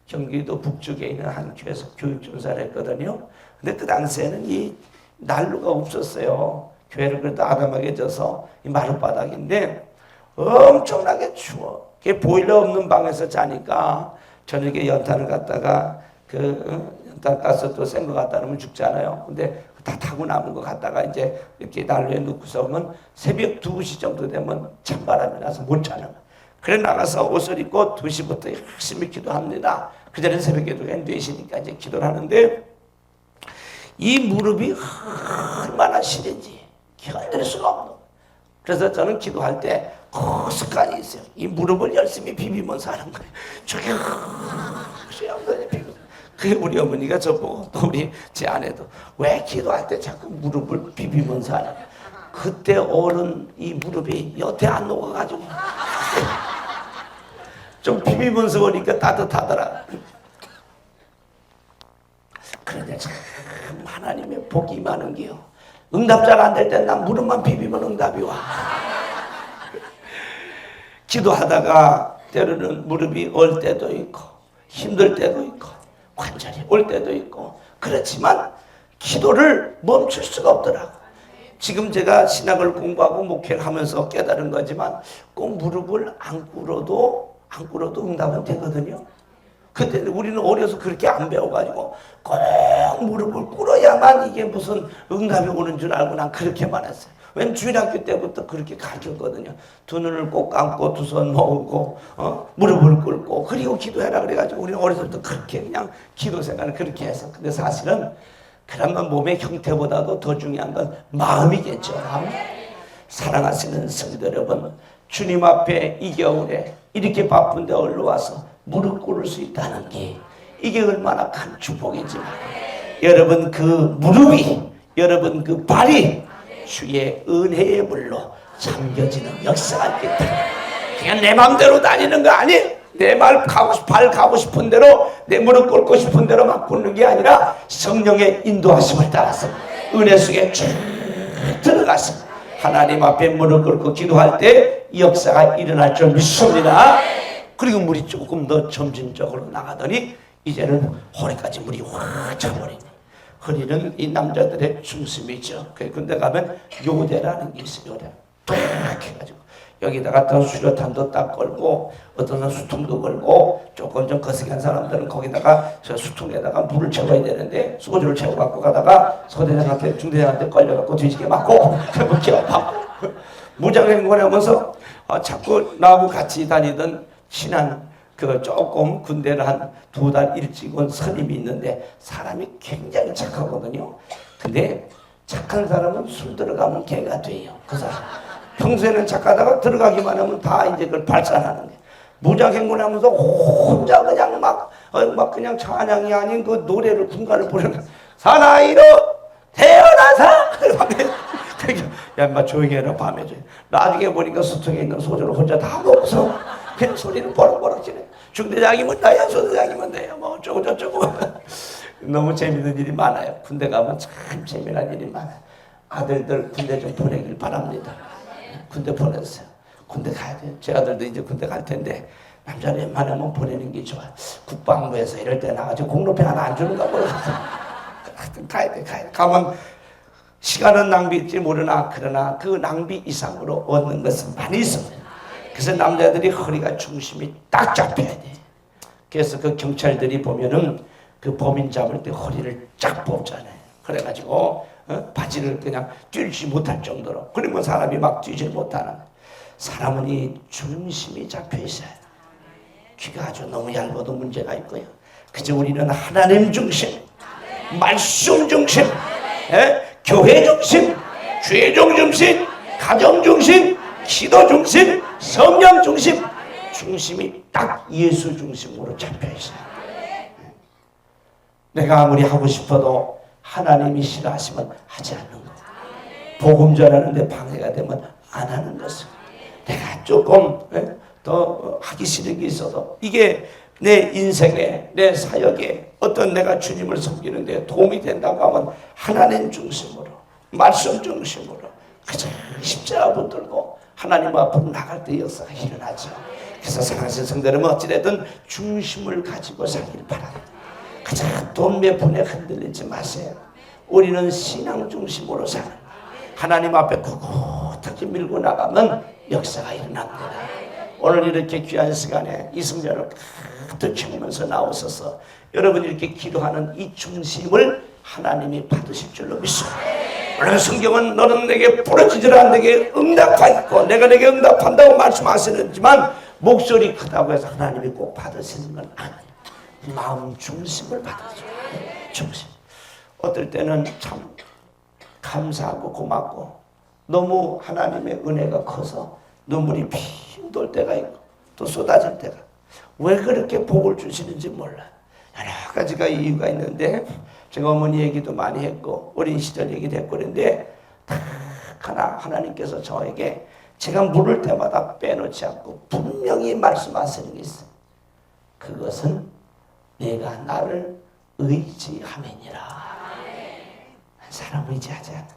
S1: 경기도 북쪽에 있는 한 교회에서 교육전사를 했거든요. 근데 그 당시에는 이 난로가 없었어요. 교회를 그래도 아담하게 져서 이 마룻바닥인데 엄청나게 추워. 보일러 없는 방에서 자니까 저녁에 연탄을 갖다가 연탄 가스 또 센 거 갖다 놓으면 죽잖아요. 근데 다 타고 남은 거 갖다가 이제 이렇게 난로에 넣고서 오면 새벽 2시 정도 되면 찬바람이 나서 못 자는 거예요. 그래 나가서 옷을 입고 2시부터 열심히 기도합니다. 그전에 새벽 기도가 4시니까 이제 기도를 하는데 이 무릎이 얼마나 시린지 견딜 수가 없는 거예요. 그래서 저는 기도할 때 그 습관이 있어요. 이 무릎을 열심히 비비면서 하는 거예요. 저기 그게 우리 어머니가 저보고 또 우리 제 아내도 왜 기도할 때 자꾸 무릎을 비비면서 하냐. 그때 어른 이 무릎이 여태 안 녹아가지고 좀 비비면서 오니까 따뜻하더라. 그런데 참 하나님의 복이 많은 게요. 응답 잘 안 될 때 난 무릎만 비비면 응답이 와. 기도하다가 때로는 무릎이 얼 때도 있고 힘들 때도 있고 관절이 올 때도 있고 그렇지만 기도를 멈출 수가 없더라고. 지금 제가 신학을 공부하고 목회를 하면서 깨달은 거지만 꼭 무릎을 안 꿇어도 응답은 되거든요. 그때 우리는 어려서 그렇게 안 배워가지고 꼭 무릎을 꿇어야만 이게 무슨 응답이 오는 줄 알고 난 그렇게만 했어요. 왜냐면 주일학교 때부터 그렇게 가르쳤거든요. 두 눈을 꼭 감고 두 손 모으고 무릎을 꿇고 그리고 기도해라 그래가지고 우리는 어려서부터 그렇게 그냥 기도 생활을 그렇게 해서. 근데 사실은 그런 건 몸의 형태보다도 더 중요한 건 마음이겠죠. 사랑하시는 성도 여러분, 주님 앞에 이 겨울에 이렇게 바쁜데 올라와서 무릎 꿇을 수 있다는 게 이게 얼마나 큰 축복인지. 여러분 그 무릎이, 여러분 그 발이 주의 은혜의 물로 잠겨지는 역사가 있다. 그냥 내 마음대로 다니는 거 아니에요. 내 발 가고 싶은 대로, 내 무릎 꿇고 싶은 대로 막 꿇는 게 아니라 성령의 인도하심을 따라서 은혜 속에 쭉 들어가서 하나님 앞에 무릎 꿇고 기도할 때 이 역사가 일어날 줄 믿습니다. 그리고 물이 조금 더 점진적으로 나가더니 이제는 허리까지 물이 확 차버리네. 허리는 이 남자들의 중심이죠. 근데 가면 요대라는 게 있어요. 요대 딱 해가지고 여기다가 또 수류탄도 딱 걸고, 어떤 사람 수통도 걸고, 조금 좀 거시기한 사람들은 거기다가 저 수통에다가 물을 채워야 되는데 소주를 채워 갖고 가다가 소대장한테 중대장한테 걸려갖고 뒤지게 맞고 기어받고 무장행군하면서 자꾸 나하고 같이 다니던 친한 그 조금 군대를 한 2달 일찍 온 선임이 있는데 사람이 굉장히 착하거든요. 근데 착한 사람은 술 들어가면 개가 돼요. 그 사람 평소에는 착하다가 들어가기만 하면 다 이제 그걸 발산하는 거예요. 무장행군하면서 혼자 그냥 막 그냥 찬양이 아닌 그 노래를 군가를 부르는 사나이로 태어나서 야 인마 조용히 해라 밤에. 나중에 보니까 수통에 있는 소주를 혼자 다 먹어서 그냥 소리를 버럭버럭 지내. 중대장이면 나야, 소대장이면 나야, 뭐 어쩌고 저쩌고. 너무 재밌는 일이 많아요. 군대 가면 참 재미난 일이 많아요. 아들들 군대 좀 보내길 바랍니다. 군대 보냈어요. 군대 가야 돼요. 제 아들도 이제 군대 갈 텐데 남자는 웬만하면 보내는 게 좋아요. 국방부에서 이럴 때 나가지고 공로패 하나 안 주는가 모르겠어. 가야 돼. 가면 시간은 낭비일지 모르나 그러나 그 낭비 이상으로 얻는 것은 많이 있습니다. 그래서 남자들이 허리가 중심이 딱 잡혀야 돼. 그래서 그 경찰들이 보면은 그 범인 잡을 때 허리를 쫙 뽑잖아요. 그래가지고 바지를 그냥 뛰지 못할 정도로. 그러면 사람이 막 뛰질 못하는. 사람은 이 중심이 잡혀 있어요. 귀가 아주 너무 얇아도 문제가 있고요. 그저 우리는 하나님 중심, 말씀 중심, 교회 중심, 죄종 중심, 가정 중심, 기도 중심, 성령 중심, 중심이 딱 예수 중심으로 잡혀 있어요. 내가 아무리 하고 싶어도 하나님이 싫어하시면 하지 않는 것. 복음 전하는데 방해가 되면 안 하는 것을. 내가 조금 더 하기 싫은 게 있어도 이게 내 인생에, 내 사역에 어떤 내가 주님을 섬기는 데 도움이 된다고 하면 하나님 중심으로, 말씀 중심으로 그저 십자가 붙들고 하나님 앞으로 나갈 때 역사가 일어나죠. 그래서 사랑하는 성도는 어찌됐든 중심을 가지고 살길 바랍니다. 그저 돈 몇 푼에 흔들리지 마세요. 우리는 신앙 중심으로 사는 거예요. 하나님 앞에 꿋꿋하게 밀고 나가면 역사가 일어납니다. 오늘 이렇게 귀한 시간에 이승전을 가득 채우면서 나오셔서 여러분 이렇게 기도하는 이 중심을 하나님이 받으실 줄로 믿습니다. 오늘 성경은 너는 내게 부러지지라 내게 응답하겠고 내가 내게 응답한다고 말씀하시는지만 목소리 크다고 해서 하나님이 꼭 받으시는 건 아니에요. 마음 중심을 받아줘요. 중심. 어떨 때는 참 감사하고 고맙고 너무 하나님의 은혜가 커서 눈물이 핑 돌 때가 있고 또 쏟아질 때가. 왜 그렇게 복을 주시는지 몰라요. 여러 가지가 이유가 있는데 제가 어머니 얘기도 많이 했고 어린 시절 얘기도 했고 그런데 딱 하나 하나님께서 저에게 제가 물을 때마다 빼놓지 않고 분명히 말씀하시는 게 있어요. 그것은 내가 나를 의지함이니라. 사람 의지하지 않아.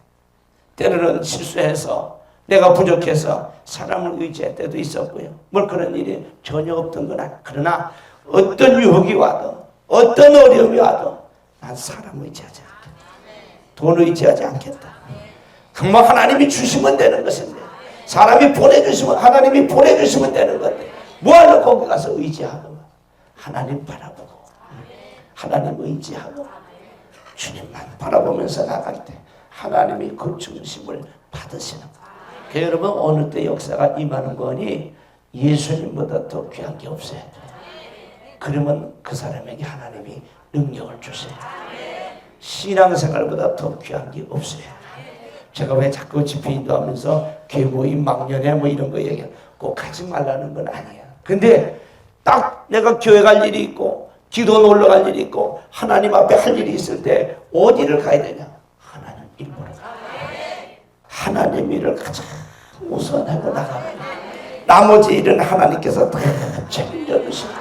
S1: 때로는 실수해서 내가 부족해서 사람을 의지할 때도 있었고요. 뭘 그런 일이 전혀 없던 건 아니에요. 그러나 어떤 유혹이 와도 어떤 어려움이 와도 난 사람 의지하지 않겠다. 돈 의지하지 않겠다. 정말 하나님이 주시면 되는 것인데 사람이 보내주시면 하나님이 보내주시면 되는 건데 뭐하러 거기 가서 의지하고 하나님 바라보고 하나님 의지하고 주님만 바라보면서 나갈 때 하나님이 그 중심을 받으시는 거예요. 여러분 어느 때 역사가 임하는 거니 예수님보다 더 귀한 게 없어요. 그러면 그 사람에게 하나님이 능력을 주세요. 신앙생활보다 더 귀한 게 없어요. 제가 왜 자꾸 집회 인도하면서 계모임 막년회 뭐 이런 거 얘기해 꼭 하지 말라는 건 아니에요. 근데 딱 내가 교회 갈 일이 있고 기도 놀러 갈 일이 있고 하나님 앞에 할 일이 있을 때 어디를 가야 되냐? 하나님 일 보러 가. 나머지 일은 하나님께서 다 책임져 주십니다.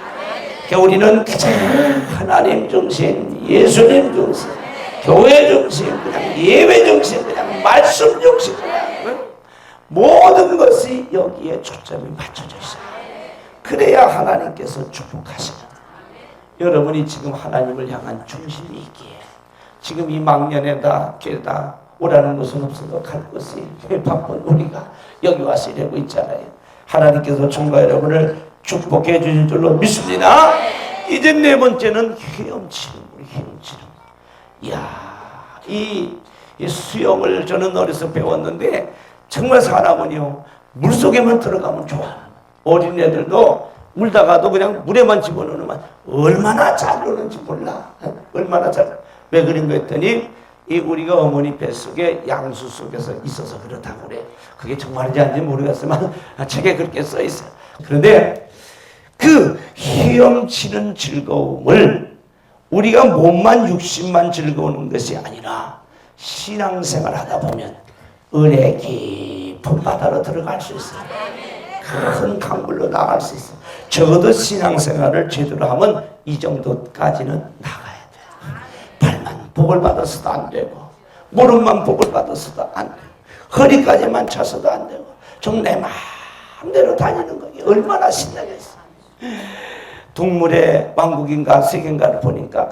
S1: 우리는 가장 하나님 중심, 예수님 중심, 교회 중심, 그냥 예배 중심, 그냥 말씀 중심, 그냥 모든 것이 여기에 초점이 맞춰져 있어요. 그래야 하나님께서 축복하시는. 여러분이 지금 하나님을 향한 중심이 있기에 지금 이 망년에다 게다 오라는 것은 없어도 갈 것이 바쁜 우리가 여기 와서 이러고 있잖아요. 하나님께서 총과 여러분을 축복해 주실 줄로 믿습니다. 이제 네 번째는 헤엄치는 우리 헤엄치는. 이야, 이 수영을 저는 어려서 배웠는데 정말 사람은요 물속에만 들어가면 좋아. 어린애들도 물다가도 그냥 물에만 집어넣으면 얼마나 잘 노는지 몰라. 얼마나 잘. 왜 그런가 했더니 이 우리가 어머니 뱃속에 양수 속에서 있어서 그렇다고 그래. 그게 정말인지 아닌지 모르겠지만 책에 그렇게 써 있어요. 그런데 그 헤엄치는 즐거움을 우리가 몸만 육신만 즐거우는 것이 아니라 신앙생활 하다 보면 은혜 깊은 바다로 들어갈 수 있어요. 큰 강물로 나갈 수 있어요. 적어도 신앙생활을 제대로 하면 이 정도까지는 나가야 돼요. 발만 복을 받아서도 안 되고 무릎만 복을 받아서도 안 되고 허리까지만 차서도 안 되고 좀 내 마음대로 다니는 거예요. 얼마나 신나겠어. 동물의 왕국인가 세계인가를 보니까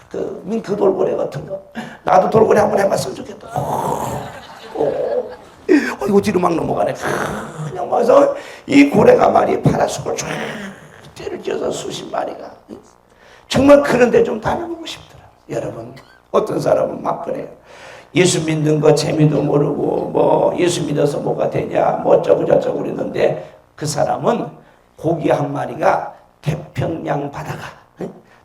S1: 그 밍크 돌고래 같은 거 나도 돌고래 한번 해봤으면 좋겠다. 이거 뒤로 막 넘어가네. 그냥 와서 이 고래가 말이 파라솔을 쫙 때를 쪄서 수십 마리가 정말 그런데 좀 다녀보고 싶더라. 여러분 어떤 사람은 막 그래요. 예수 믿는 거 재미도 모르고 뭐 예수 믿어서 뭐가 되냐 뭐 어쩌고 저쩌고 그러는데 그 사람은 고기 한 마리가 태평양 바다가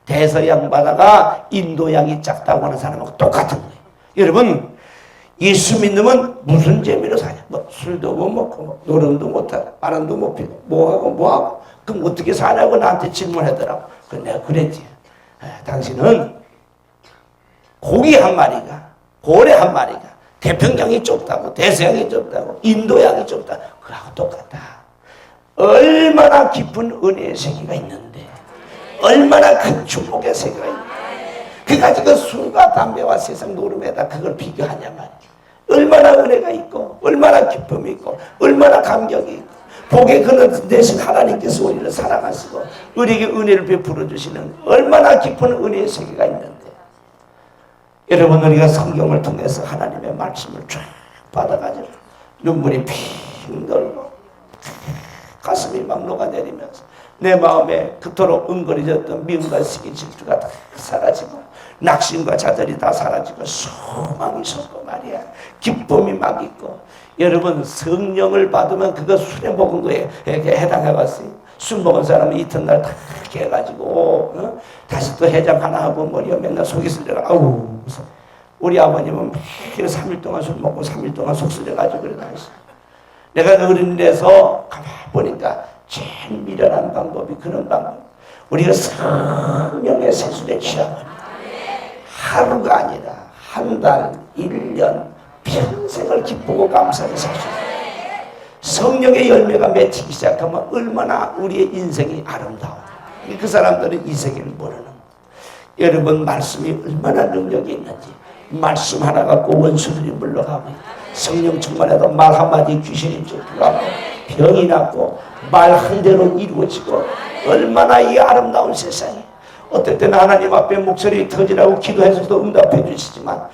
S1: 대서양 바다가 인도 양이 작다고 하는 사람하고 똑같은 거예요. 여러분 예수 믿으면 무슨 재미로 사냐? 뭐 술도 못 먹고 뭐 노름도 못하고 바람도 못 피고 뭐하고 그럼 어떻게 사냐고 나한테 질문하더라고. 그래서 내가 그랬지. 당신은 고기 한 마리가 고래 한 마리가 태평양이 좁다고 대서양이 좁다고 인도양이 좁다고 그거하고 똑같다. 얼마나 깊은 은혜의 세계가 있는데 얼마나 큰 축복의 세계가 있는데 그까지 그 술과 담배와 세상 노름에다 그걸 비교하냐 말이야. 얼마나 은혜가 있고 얼마나 기쁨이 있고 얼마나 감격이 있고 복의 그늘 대신 하나님께서 우리를 사랑하시고 우리에게 은혜를 베풀어 주시는 얼마나 깊은 은혜의 세계가 있는데 여러분 우리가 성경을 통해서 하나님의 말씀을 쫙 받아가지고 눈물이 핑 돌고 가슴이 막 녹아내리면서 내 마음에 그토록 응거리졌던 미움과 시기 질투가 다 사라지고 낙심과 좌절이 다 사라지고 소망이 솟고 말이야. 기쁨이 막 있고 여러분 성령을 받으면 그거 술에 먹은 거에 해당해봤어요. 술 먹은 사람은 이튿날 다 이렇게 해가지고 다시 또 해장 하나 하고 머리가 맨날 속이 쓸려가 아우 우리 아버님은 매일 3일 동안 술 먹고 3일 동안 속 쓸려가지고 그래 다녔어요. 내가 어린이에서 가만히 보니까 제일 미련한 방법이 그런 방법. 우리가 성령의 세술에 취하면 하루가 아니라 한 달, 1년, 평생을 기쁘고 감사하게 살 수 있어요. 성령의 열매가 맺히기 시작하면 얼마나 우리의 인생이 아름다워. 그 사람들은 이 세계를 모르는 거예요. 여러분 말씀이 얼마나 능력이 있는지 말씀 하나 갖고 원수들이 물러가고 성령 충만해도 말 한마디 귀신이 쫓겨가고 병이 낫고 말 한 대로 이루어지고 얼마나 이 아름다운 세상이 어떨 때는 하나님 앞에 목소리 터지라고 기도해서도 응답해 주시지만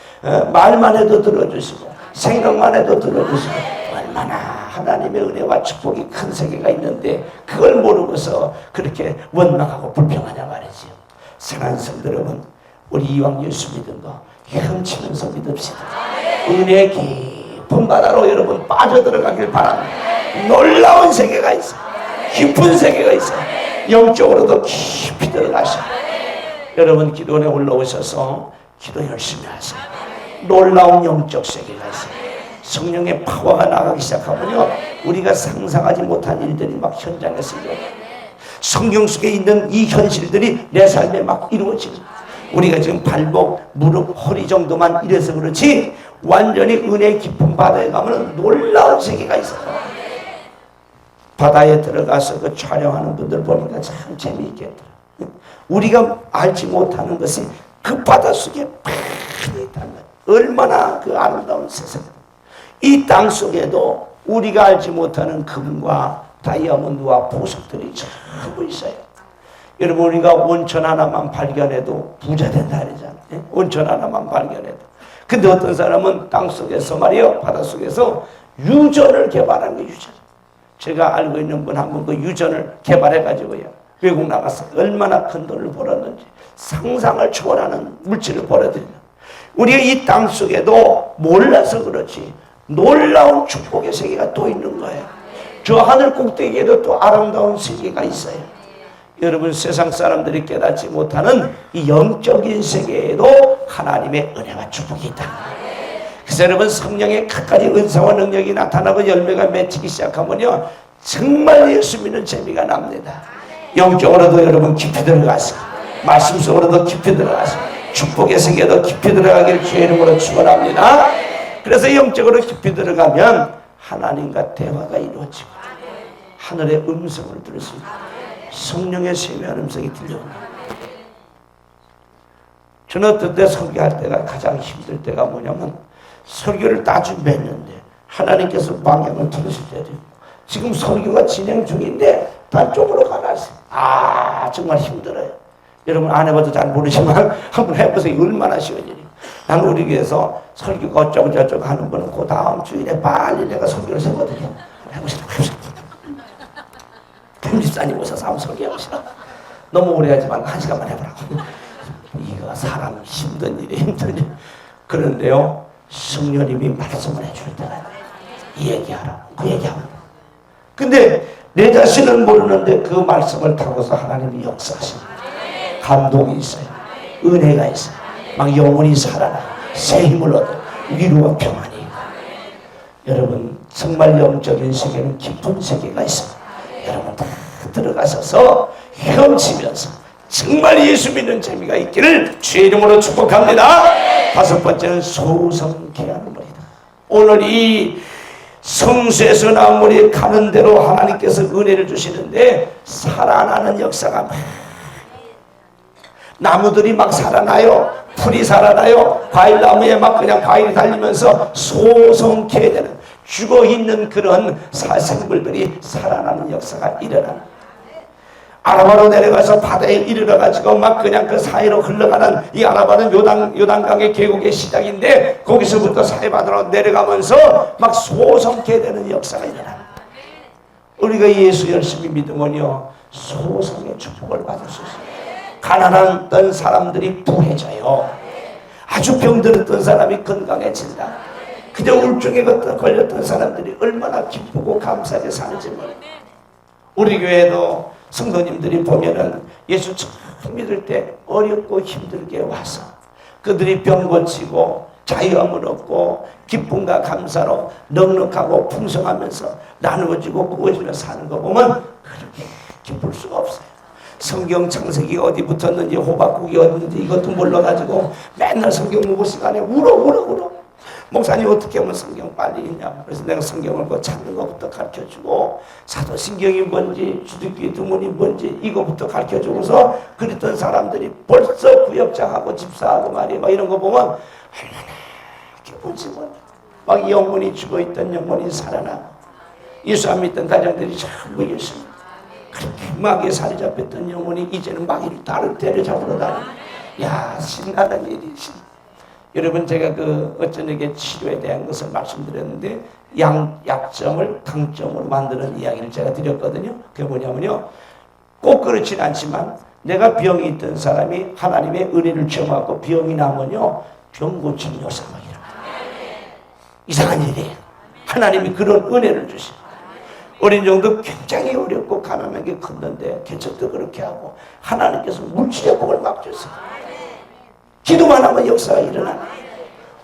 S1: 말만 해도 들어주시고 생각만 해도 들어주시고 얼마나 하나님의 은혜와 축복이 큰 세계가 있는데 그걸 모르고서 그렇게 원망하고 불평하냐 말이지요. 사랑하는 성도 여러분 우리 이왕 예수 믿은 거 헤엄치면서 믿읍시다. 은혜 깊은 바다로 여러분 빠져들어가길 바랍니다. 놀라운 세계가 있어요. 깊은 세계가 있어요. 영적으로도 깊이 들어가셔요. 여러분 기도원에 올라오셔서 기도 열심히 하세요. 놀라운 영적 세계가 있어요. 성령의 파워가 나가기 시작하면요 우리가 상상하지 못한 일들이 막 현장에서 일어나요. 성경 속에 있는 이 현실들이 내 삶에 막 이루어지는 거예요. 우리가 지금 발목, 무릎, 허리 정도만 이래서 그렇지 완전히 은혜 깊은 바다에 가면 놀라운 세계가 있어요. 바다에 들어가서 그 촬영하는 분들 보니까 참 재미있겠더라. 우리가 알지 못하는 것이 그 바닷속에 많이 있다는 거예요. 얼마나 그 아름다운 세상. 이 땅 속에도 우리가 알지 못하는 금과 다이아몬드와 보석들이 전부 있어요. 여러분, 우리가 온천 하나만 발견해도 부자 된다 그러잖아요. 온천 하나만 발견해도. 근데 어떤 사람은 땅 속에서 말이요, 바닷속에서 유전을 개발한 거예요. 유전. 제가 알고 있는 분 한 분 그 유전을 개발해가지고요, 외국 나가서 얼마나 큰 돈을 벌었는지 상상을 초월하는 물질을 벌어들이는. 우리가 이 땅 속에도 몰라서 그렇지 놀라운 축복의 세계가 또 있는 거예요. 저 하늘 꼭대기에도 또 아름다운 세계가 있어요. 여러분, 세상 사람들이 깨닫지 못하는 이 영적인 세계에도 하나님의 은혜와 축복이 있다. 그래서 여러분, 성령의 갖가지 은사와 능력이 나타나고 열매가 맺히기 시작하면요, 정말 예수 믿는 재미가 납니다. 영적으로도 여러분 깊이 들어가서, 말씀 속으로도 깊이 들어가서, 축복의 세계도 깊이 들어가기를 주의 이름으로 축원합니다. 그래서 영적으로 깊이 들어가면 하나님과 대화가 이루어지고 하늘의 음성을 들을 수 있고 성령의 세미한 음성이 들려옵니다. 저는 어떤 때 설교할 때가 가장 힘들 때가 뭐냐면, 설교를 따주 맺는데 하나님께서 방향을 틀으실 때도 있고, 지금 설교가 진행 중인데 딴 쪽으로 가놨어요. 정말 힘들어요. 여러분 안 해봐도 잘 모르지만 한번 해보세요. 얼마나 쉬운 일이에요. 나는 우리 교회에서 설교가 어쩌고 저쩌고 하는 분은 그 다음 주일에 빨리 내가 설교를 세거든요. 해보시라. 김집사님 오셔서 한번 설교해보시라. 너무 오래 하지 말고 1시간만 해보라고. 이거 사람 힘든 일이 힘든 일. 그런데요, 성령님이 말씀을 해줄 때가 이 얘기하라, 그 얘기하라. 근데 내 자신은 모르는데 그 말씀을 타고서 하나님이 역사하십니다. 감동이 있어요. 은혜가 있어요. 막 영혼이 살아나요. 새 힘을 얻어 위로와 평안이 있고. 여러분, 정말 영적인 세계는 깊은 세계가 있습니다. 여러분 다 들어가셔서 헤엄치면서 정말 예수 믿는 재미가 있기를 주의 이름으로 축복합니다. 다섯 번째는 소성케 하는 것이다. 오늘 이 성수에서 나온 물이 가는 대로 하나님께서 은혜를 주시는데 살아나는 역사가 막, 나무들이 막 살아나요. 풀이 살아나요. 과일나무에 막 그냥 과일이 달리면서 소성케 되는, 죽어있는 그런 생물들이 살아나는 역사가 일어나는. 아라바로 내려가서 바다에 이르러가지고 막 그냥 그 사이로 흘러가는, 이 아라바는 요단강의 계곡의 시작인데 거기서부터 사이바다로 내려가면서 막 소성케 되는 역사가 일어나는. 우리가 예수 열심히 믿으면요, 소성의 축복을 받을 수 있어요. 가난했던 사람들이 부해져요. 아주 병들었던 사람이 건강해진다. 그저 우울증에 걸렸던 사람들이 얼마나 기쁘고 감사하게 사는지 몰라요. 우리 교회도 성도님들이 보면은 예수 처음 믿을 때 어렵고 힘들게 와서 그들이 병 고치고 자유함을 얻고 기쁨과 감사로 넉넉하고 풍성하면서 나누어지고 구워지며 사는 거 보면 그렇게 기쁠 수가 없어요. 성경 창세기가 어디 붙었는지 호박국이 어딘지 이것도 몰라가지고 맨날 성경 공부 시간에 울어. 목사님 어떻게 하면 성경 빨리 읽냐. 그래서 내가 성경을 그 찾는 것부터 가르쳐주고 사도신경이 뭔지 주특기 두문이 뭔지 이거부터 가르쳐주고서 그랬던 사람들이 벌써 구역장하고 집사하고 말이야 막 이런 거 보면 얼마나 기쁜지 몰라. 막 영혼이 죽어있던 영혼이 살아나고 예수 안 믿던 가정들이 전부 예수 그렇게 마귀에 살이 잡혔던 영혼이 이제는 마귀를 다른 데를 잡으러 다니는. 야, 신나는 일이지. 여러분, 제가 그 어쩌게 치료에 대한 것을 말씀드렸는데 약점을 강점으로 만드는 이야기를 제가 드렸거든요. 그게 뭐냐면요, 꼭 그렇진 않지만 내가 병이 있던 사람이 하나님의 은혜를 체험하고 병이 나면요, 병 고치는 역사가 일어나요. 이상한 일이에요. 하나님이 그런 은혜를 주시고, 어린 정도 굉장히 어렵고 가난하게 컸는데 개척도 그렇게 하고 하나님께서 물질의 복을 막 주세요. 기도만 하면 역사가 일어나.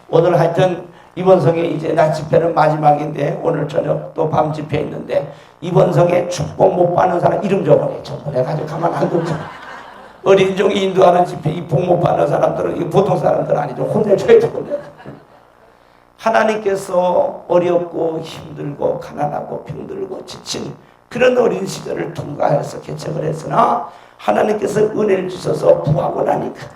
S1: 오늘 하여튼 이번 성에 이제 낮 집회는 마지막인데 오늘 저녁 또 밤 집회 있는데 이번 성에 축복 못 받는 사람 이름 적어내. 내가 가만 안 두고 어린 종이 인도하는 집회 이 복 못 받는 사람들은 이 보통 사람들 아니죠. 혼내줘야 돼. 하나님께서 어렵고 힘들고 가난하고 병들고 지친 그런 어린 시절을 통과해서 개척을 했으나 하나님께서 은혜를 주셔서 부하고 나니까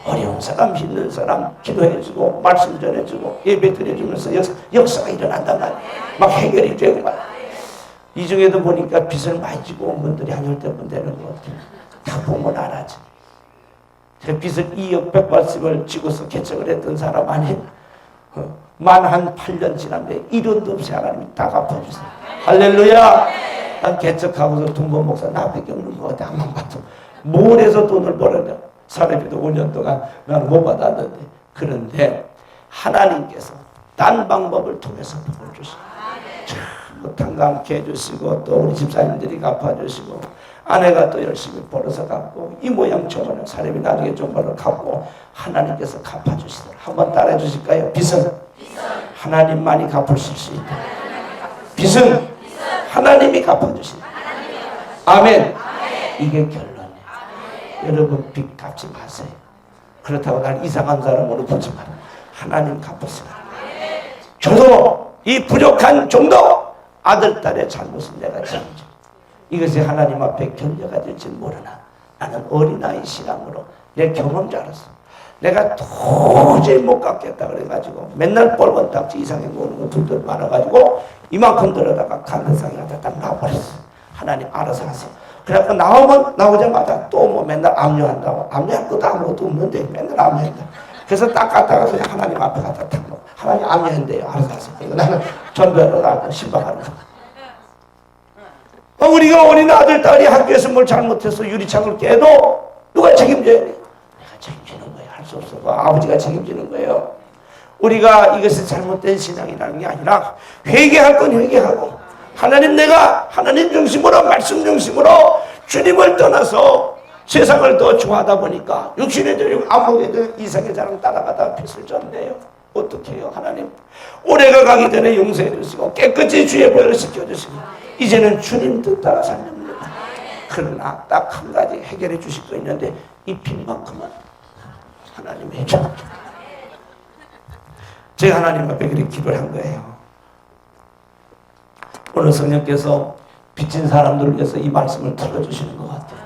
S1: 어려운 사람, 힘든 사람 기도해주고 말씀 전해주고 예배 드려주면서 역사가 일어난단 말이에요. 막 해결이 되고 말. 이 중에도 보니까 빚을 많이 지고 온 분들이 한 10대분 되는 것 같아요. 다 보면 알아지. 제 빚을 2억 180을 지고서 개척을 했던 사람 아니에요. 만 한 8년 지났는데 1원도 없이 하나님이 다 갚아주세요. 할렐루야. 난 개척하고서 동범 목사 나밖에 없는 것 같아. 한번 봐도 뭘 해서 돈을 벌어야 사례비도 5년 동안 나는 못 받았는데, 그런데 하나님께서 딴 방법을 통해서 복을 주시고 참 탄감케 해주시고 또 우리 집사님들이 갚아주시고 아내가 또 열심히 벌어서 갚고 이 모양 저모양 사례비 나중에 좀 벌어 갚고 하나님께서 갚아주시더라. 한번 따라해 주실까요? 빚은 하나님만이 갚으실 수 있다. 빚은 하나님이 갚아주신다. 아멘. 이게 결론이에요. 여러분 빚 갚지 마세요. 그렇다고 난 이상한 사람으로 보지 마라. 하나님 갚으시라. 저도 이 부족한 정도 아들 딸의 잘못은 내가 책임져. 이것이 하나님 앞에 견뎌가 될지 모르나 나는 어린아이 신앙으로 내 경험자 알았어. 내가 도저히 못 갚겠다 그래가지고 맨날 뻘건 딱지 이상해 보는 거 둘들 많아가지고 이만큼 들어다가 간대상에 갖다 딱 놔버렸어. 하나님 알아서 하세요. 그래갖고 나오자마자 또 뭐 맨날 압류한다고. 압류할 것도 아무것도 없는데 맨날 압류한다. 그래서 딱 갔다가 그냥 하나님 앞에 갖다 탁 놓고 하나님 압류한대요. 알아서 하세요. 그래서 나는 전도하러 가고 신방하러 가고. 우리가 어린 아들 딸이 학교에서 뭘 잘못해서 유리창을 깨도 누가 책임져야 돼? 내가 책임지는 거예요. 할 수 없어. 아버지가 책임지는 거예요. 우리가 이것이 잘못된 신앙이라는 게 아니라 회개할 건 회개하고 하나님 내가 하나님 중심으로 말씀 중심으로 주님을 떠나서 세상을 더 좋아하다 보니까 육신의 대로 아무래도 이상의 자랑 따라가다가 빚을 졌네요. 어떻게 해요? 하나님 올해가 가기 전에 용서해 주시고 깨끗이 주의 벌을 시켜주시고 이제는 주님 뜻 따라 살렵니다. 그러나 딱 한 가지 해결해 주실 거 있는데 이 빚만큼은 하나님이 해줘. 제가 하나님 앞에 그렇게 기도를 한 거예요. 오늘 성령께서 빚진 사람들을 위해서 이 말씀을 들어주시는 것 같아요.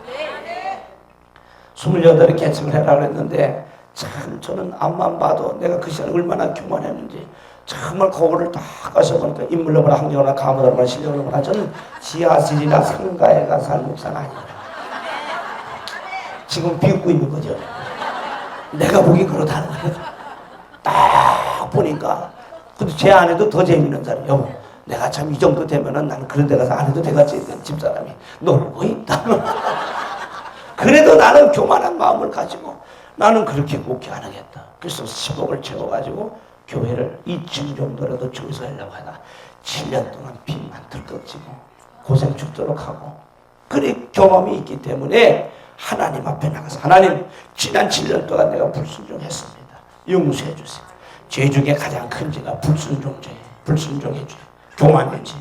S1: 28에 개척을 해라 그랬는데 참 저는 앞만 봐도 내가 그 시간에 얼마나 교만했는지 정말 거울을 다 가셔보니까 인물로보나 학력이나 가문으로나 실력으로나 저는 지하실이나 상가에 가서 살 목사는 아니에요. 지금 비웃고 있는 거죠. 내가 보기 그렇다는 거예요. 딱 보니까 근데 제 아내도 더 재밌는 사람이에요. 여보 내가 참 이 정도 되면은 나는 그런 데 가서 안 해도 되겠지. 집사람이 놀고 있다. 그래도 나는 교만한 마음을 가지고 나는 그렇게 목회 안 하겠다. 그래서 10억을 채워가지고 교회를 2층 정도라도 조사하려고 하다 7년 동안 빚만 들썩지고 고생 죽도록 하고 그래 경험이 있기 때문에 하나님 앞에 나가서 하나님 지난 7년 동안 내가 불순종했습니다. 용서해 주세요. 죄 중에 가장 큰 죄가 불순종죄예요. 불순종의 죄. 교만의 죄.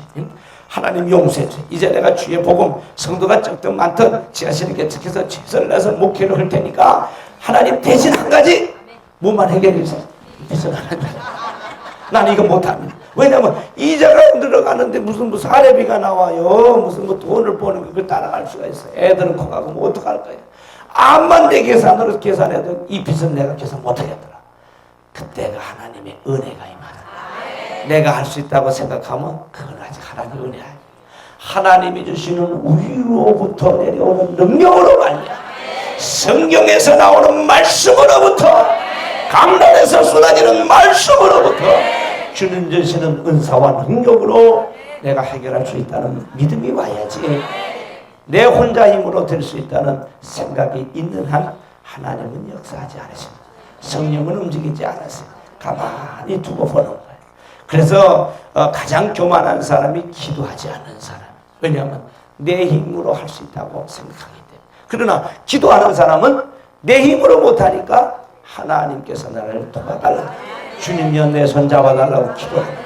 S1: 하나님 용서해 주세요. 이제 내가 주의 복음 성도가 적든 많든 지하실에 개척해서 최선을 다해서 목회를 할 테니까 하나님 대신 한 가지 뭐만 해결해 주세요. 나는 이거 못합니다. 왜냐면 이자가 들어가는데 무슨 사례비가 나와요. 무슨 뭐 돈을 버는 걸 따라갈 수가 있어요. 애들은 커가고 뭐 어떡할 거예요. 암만 내 계산으로 계산해도 이 빚은 내가 계산 못하겠더라. 그때가 하나님의 은혜가 임하다. 내가 할 수 있다고 생각하면 그건 아직 하나님의 은혜야. 하나님이 주시는 위로부터 내려오는 능력으로 말이야. 성경에서 나오는 말씀으로부터 강단에서 쏟아지는 말씀으로부터 주는 주시는 은사와 능력으로 내가 해결할 수 있다는 믿음이 와야지. 내 혼자 힘으로 될 수 있다는 생각이 있는 한 하나님은 역사하지 않으십니다. 성령은 움직이지 않았어요. 가만히 두고 보는 거예요. 그래서 가장 교만한 사람이 기도하지 않는 사람. 왜냐하면 내 힘으로 할 수 있다고 생각하기 때문에. 그러나 기도하는 사람은 내 힘으로 못하니까 하나님께서 나를 도와달라. 주님이여 내 손 잡아달라고 기도합니다.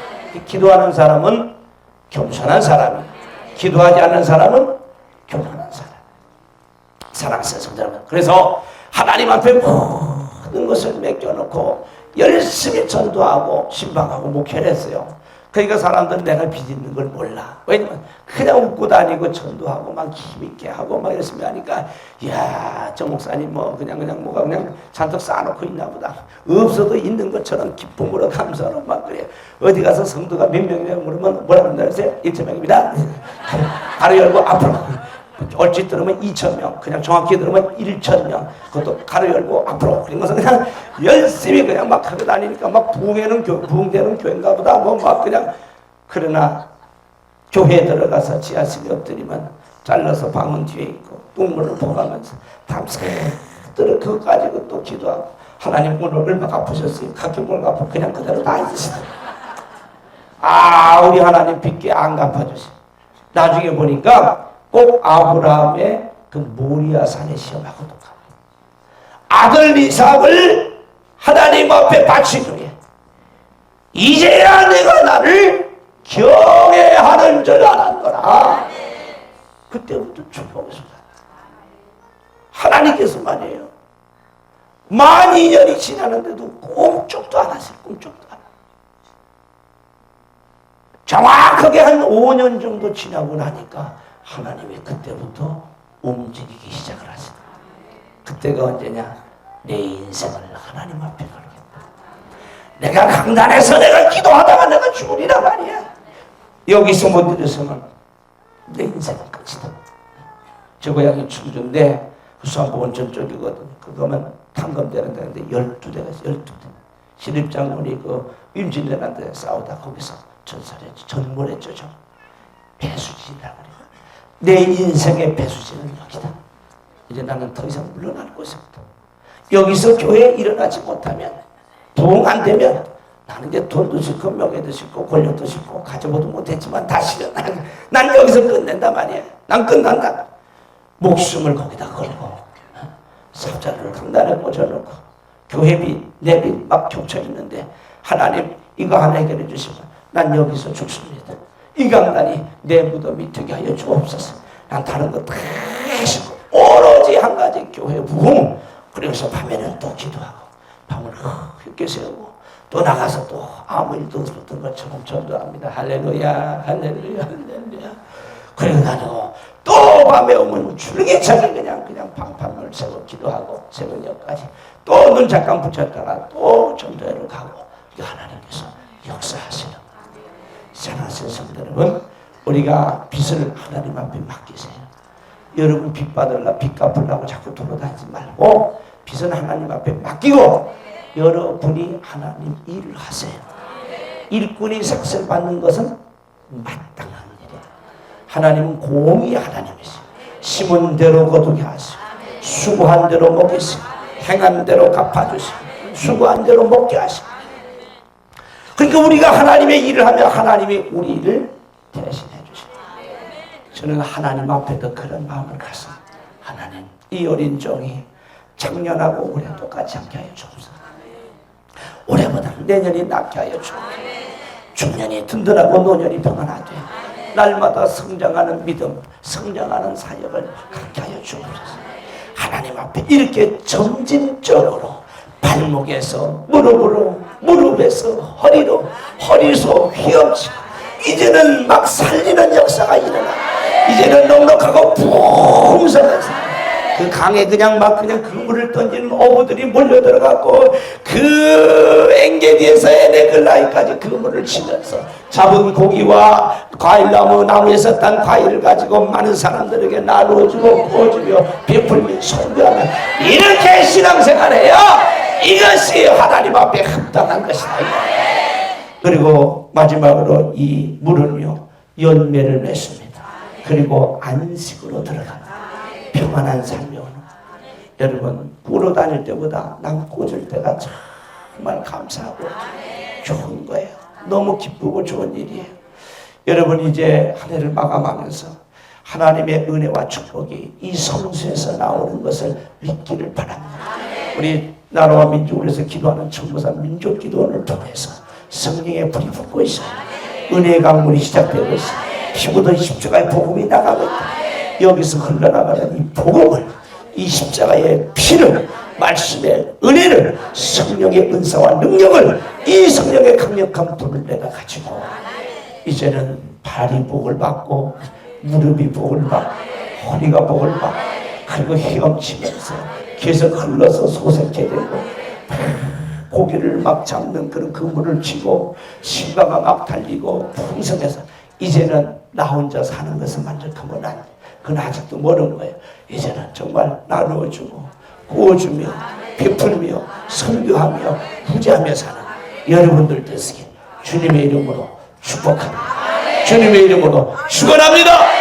S1: 기도하는 사람은 겸손한 사람이에요. 기도하지 않는 사람은 교만한 사람. 사랑하는 성도들. 그래서 하나님 앞에 모든 것을 맡겨놓고 열심히 전도하고 신방하고 목회를 했어요. 그러니까 사람들은 내가 빚있는 걸 몰라. 왜냐면 그냥 웃고 다니고 전도하고 막 힘있게 하고 막 열심히 하니까 이야 저 목사님 뭐 그냥 뭐가 그냥 잔뜩 쌓아놓고 있나 보다. 없어도 있는 것처럼 기쁨으로 감사로 막 그래. 어디 가서 성도가 몇 명이냐고 물으면 뭐라고 한다 하세요? 1,000명입니다. 바로 열고 앞으로 얼핏 들으면 2,000명, 그냥 정확히 들으면 1,000명. 그것도 가로 열고 앞으로. 그런 것은 그냥 열심히 그냥 막 하고 다니니까 막 부흥되는 교회인가 보다. 뭐 막 그냥. 그러나 교회에 들어가서 지하실에 엎드리면 잘라서 방은 뒤에 있고 똥물을 보가면서 밤새도록 그거 가지고 또 기도하고 하나님 오늘 얼마 갚으셨어요? 갚은 걸 갚고 그냥 그대로 다 있으시더라고요. 아 우리 하나님 빚게 안 갚아주시. 나중에 보니까 꼭 아브라함의 그 모리아 산에 시험하고 똑같아요. 아들 이삭을 하나님 앞에 바친 후에 이제야 내가 나를 경외하는 줄 알았노라. 그때부터 축복을 쏟았다. 하나님께서 말이에요. 12년이 지나는데도 꿈쩍도 안 하세요. 꿈쩍도 안 하세요. 정확하게 한 5년 정도 지나고 나니까 하나님이 그때부터 움직이기 시작을 하시다. 그때가 언제냐? 내 인생을 하나님 앞에 걸겠다. 내가 강단에서 내가 기도하다가 내가 죽으리라 말이야. 여기서 못 들었으면 내 인생은 끝이다. 저 고향이 충주인데 수안보 온천 쪽이거든. 그거면 탕검대는 데인데 12대가 있어. 12대. 신입장군이 그 임진왜란때 싸우다 거기서 전설했죠. 전몰했죠. 배수진이라고 그래요. 내 인생의 배수진은 여기다. 이제 나는 더 이상 물러날 곳이 없다. 여기서 교회에 일어나지 못하면 부흥 안 되면 나는 이제 돈도 싫고 명예도 싫고 권력도 싫고 가져보도 못했지만 다시는 난 여기서 끝낸다 말이야. 난 끝난다. 목숨을 거기다 걸고 삽자루를 강단에 꽂아놓고 교회비 내비 막 겹쳐 있는데 하나님 이거 하나 해결해 주시면 난 여기서 죽습니다. 이 강단이 내 무덤이 되게 하여 주옵소서. 난 다른 거 다 싫고 오로지 한 가지 교회 부흥. 그래서 밤에는 또 기도하고 밤을 흙게 세우고 또 나가서 또 아무 일도 없었던 것처럼 전도합니다. 할렐루야 할렐루야 할렐루야. 그리고 나도 또 밤에 오면 줄기차게 그냥 방판을 세워 기도하고 새벽녘까지 또 눈 잠깐 붙였다가 또 전도회를 가고 하나님께서 역사하시는 사랑하는 성도 여러분, 우리가 빚을 하나님 앞에 맡기세요. 여러분 빚 받으려고 빚 갚으려고 자꾸 돌아다니지 말고 빚은 하나님 앞에 맡기고 여러분이 하나님 일을 하세요. 일꾼이 삭슬 받는 것은 마땅한 일이에요. 하나님은 공의 하나님이세요. 심은 대로 거두게 하시고 수고한 대로 먹이시고 행한 대로 갚아주시고 수고한 대로 먹게 하시고. 그러니까 우리가 하나님의 일을 하면 하나님이 우리 일을 대신해 주시고. 저는 하나님 앞에도 그런 마음을 갖습니다. 하나님 이 어린 종이 작년하고 올해 똑같이 않게 하여 주옵소서. 올해보다 내년이 낫게 하여 주옵소서. 중년이 든든하고 노년이 평안하되 날마다 성장하는 믿음, 성장하는 사역을 갖게 하여 주옵소서. 하나님 앞에 이렇게 점진적으로 발목에서 무릎으로, 무릎에서 허리로, 허리에서 휘엄치고 이제는 막 살리는 역사가 일어나. 이제는 넉넉하고 풍성해서 그 강에 그냥 그물을 던지는 어부들이 몰려들어갔고 그 엥게디에서 에네글라이까지 그물을 치면서 잡은 고기와 나무에서 딴 과일을 가지고 많은 사람들에게 나누어주고 구워주며 베풀며 선교하며 이렇게 신앙생활해요. 이것이 하나님 앞에 합당한 것이다. 그리고 마지막으로 이 물은요 열매를 맺습니다. 그리고 안식으로 들어갑니다. 평안한 삶이 오는. 여러분 꾸러 다닐 때보다 남 꽂을 때가 정말 감사하고 좋은 거예요. 너무 기쁘고 좋은 일이에요. 여러분 이제 한 해를 마감하면서 하나님의 은혜와 축복이 이 성수에서 나오는 것을 믿기를 바랍니다. 우리 나라와 민족을 위해서 기도하는 청구사 민족기도원을 통해서 성령의 불이 붙고 있어요. 은혜의 강물이 시작되고 있어요. 피부도 십자가의 복음이 나가고 있다. 여기서 흘러나가는 이 복음을, 이 십자가의 피를, 말씀의 은혜를, 성령의 은사와 능력을, 이 성령의 강력한 불을 내가 가지고 이제는 발이 복을 받고 무릎이 복을 받고 허리가 복을 받고 그리고 헤엄치면서 계속 흘러서 소생케 되고 고기를 막 잡는 그런 그물을 쥐고 신바가 막 달리고 풍성해서 이제는 나 혼자 사는 것을 만족하면 안 돼. 그건 아직도 모르는 거예요. 이제는 정말 나누어주고 구워주며 베풀며 설교하며 후지하며 사는 여러분들 되시길 주님의 이름으로 축복합니다. 주님의 이름으로 축원합니다.